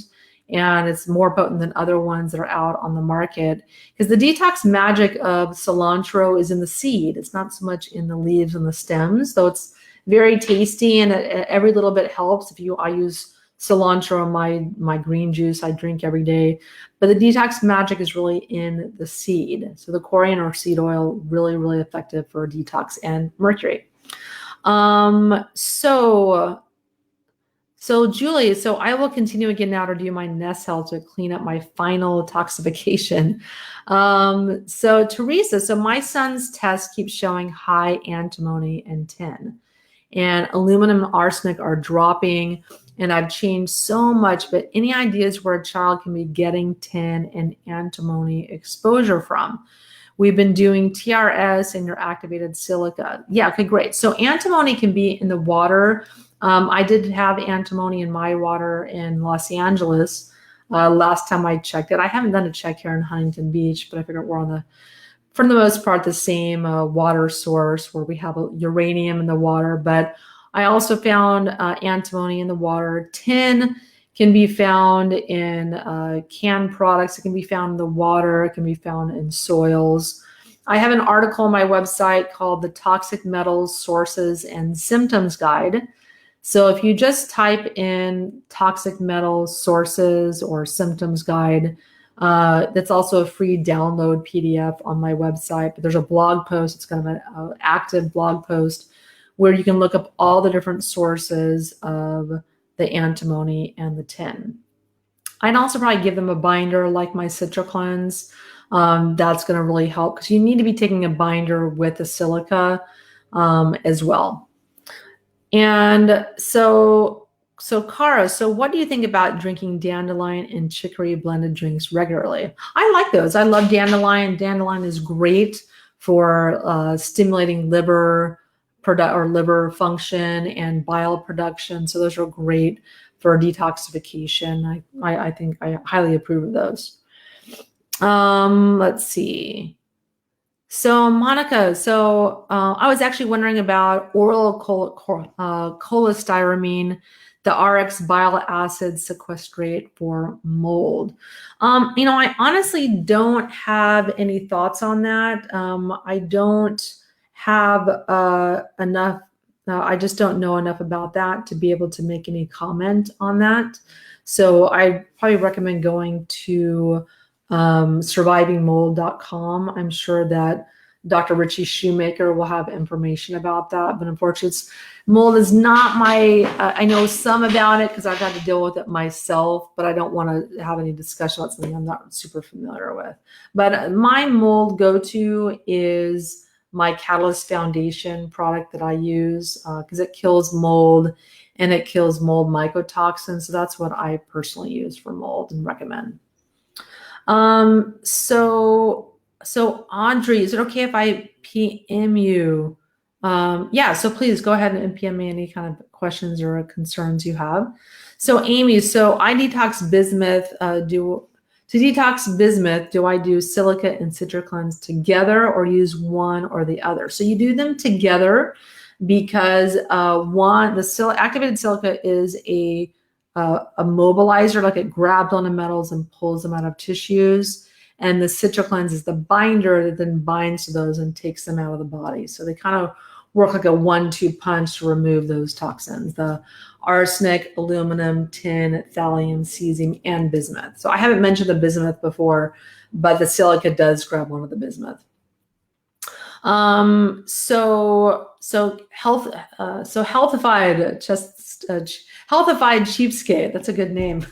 and it's more potent than other ones that are out on the market, because the detox magic of cilantro is in the seed. It's not so much in the leaves and the stems, though it's very tasty, and every little bit helps. I use cilantro in my green juice I drink every day, but the detox magic is really in the seed. So the coriander seed oil, really, really effective for detox and mercury. So Julie, I will continue again now to do my nest health to clean up my final toxification. So Teresa, my son's test keeps showing high antimony and tin, and aluminum and arsenic are dropping, and I've changed so much, but any ideas where a child can be getting tin and antimony exposure from? We've been doing TRS and your activated silica. Yeah, okay, great. So antimony can be in the water. I did have antimony in my water in Los Angeles last time I checked it. I haven't done a check here in Huntington Beach, but I figured we're for the most part, the same water source where we have uranium in the water. But I also found antimony in the water. Tin can be found in canned products. It can be found in the water. It can be found in soils. I have an article on my website called The Toxic Metals Sources and Symptoms Guide. So if you just type in toxic metals sources or symptoms guide, that's also a free download PDF on my website. But there's a blog post. It's kind of an active blog post where you can look up all the different sources of the antimony and the tin. I'd also probably give them a binder like my Citra Cleanse. That's going to really help, because you need to be taking a binder with the silica as well. And so Cara, what do you think about drinking dandelion and chicory blended drinks regularly? I like those. I love dandelion. Dandelion is great for stimulating liver function and bile production. So those are great for detoxification. I think I highly approve of those. Let's see. So Monica, I was actually wondering about oral cholestyramine, the RX bile acid sequestrate for mold. I honestly don't have any thoughts on that. I don't have enough. I just don't know enough about that to be able to make any comment on that. So I probably recommend going to survivingmold.com. I'm sure that Dr. Richie Shoemaker will have information about that, but unfortunately mold is not my, I know some about it because I've had to deal with it myself, but I don't want to have any discussion about something I'm not super familiar with. But my mold go-to is my Catalyst Foundation product that I use because it kills mold and it kills mold mycotoxins. So that's what I personally use for mold and recommend. So So Audrey, is it okay if I PM you? Yeah, so please go ahead and PM me any kind of questions or concerns you have. So Amy, so I detox bismuth. To detox bismuth, do I do silica and citrocleanse together or use one or the other? So you do them together because activated silica is a mobilizer, like it grabs onto metals and pulls them out of tissues. And the citrocleanse is the binder that then binds to those and takes them out of the body. So they kind of work like a 1-2 punch to remove those toxins, the arsenic, aluminum, tin, thallium, cesium, and bismuth. So I haven't mentioned the bismuth before, but the silica does grab one of the bismuth. Healthified cheapskate. That's a good name.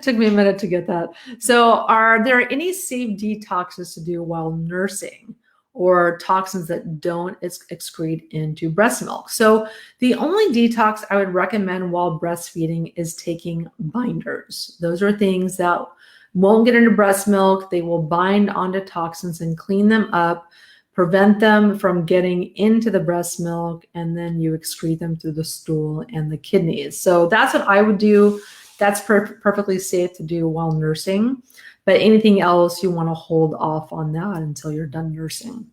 Took me a minute to get that. So are there any safe detoxes to do while nursing or toxins that don't excrete into breast milk? So the only detox I would recommend while breastfeeding is taking binders. Those are things that won't get into breast milk. They will bind onto toxins and clean them up, prevent them from getting into the breast milk, and then you excrete them through the stool and the kidneys. So that's what I would do. That's perfectly safe to do while nursing, but anything else you want to hold off on that until you're done nursing.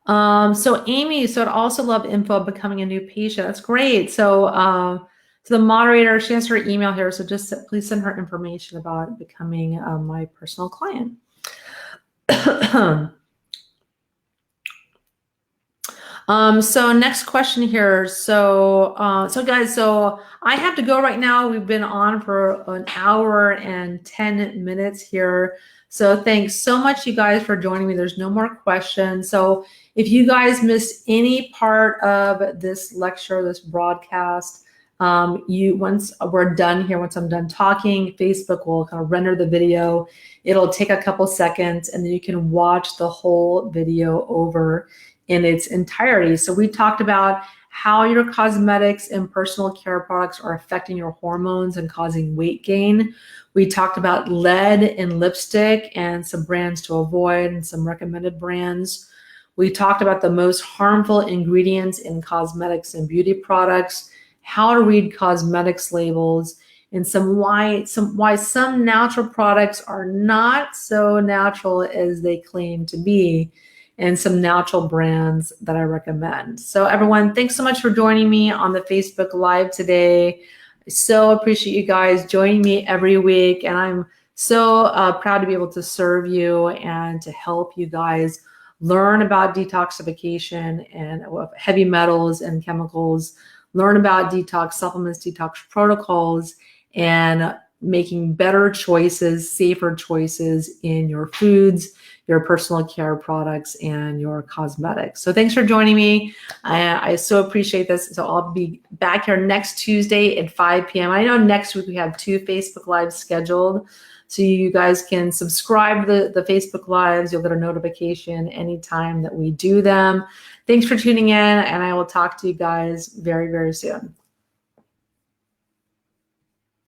So Amy, so I'd also love info on becoming a new patient. That's great. So the moderator, she has her email here, so just please send her information about becoming my personal client. So next question here. So guys, so I have to go right now. We've been on for an hour and 10 minutes here. So thanks so much, you guys, for joining me. There's no more questions. So if you guys missed any part of this lecture, this broadcast, once we're done here, once I'm done talking, Facebook will kind of render the video. It'll take a couple seconds, and then you can watch the whole video over in its entirety. So we talked about how your cosmetics and personal care products are affecting your hormones and causing weight gain. We talked about lead in lipstick and some brands to avoid and some recommended brands. We talked about the most harmful ingredients in cosmetics and beauty products, how to read cosmetics labels, and why some natural products are not so natural as they claim to be, and some natural brands that I recommend. So everyone, thanks so much for joining me on the Facebook Live today. I so appreciate you guys joining me every week, and I'm so proud to be able to serve you and to help you guys learn about detoxification and heavy metals and chemicals, learn about detox supplements, detox protocols, and making better choices, safer choices in your foods, your personal care products, and your cosmetics. So thanks for joining me. I so appreciate this. So I'll be back here next Tuesday at 5 p.m. I know next week we have 2 Facebook Lives scheduled. So you guys can subscribe to the Facebook Lives. You'll get a notification anytime that we do them. Thanks for tuning in, and I will talk to you guys very, very soon.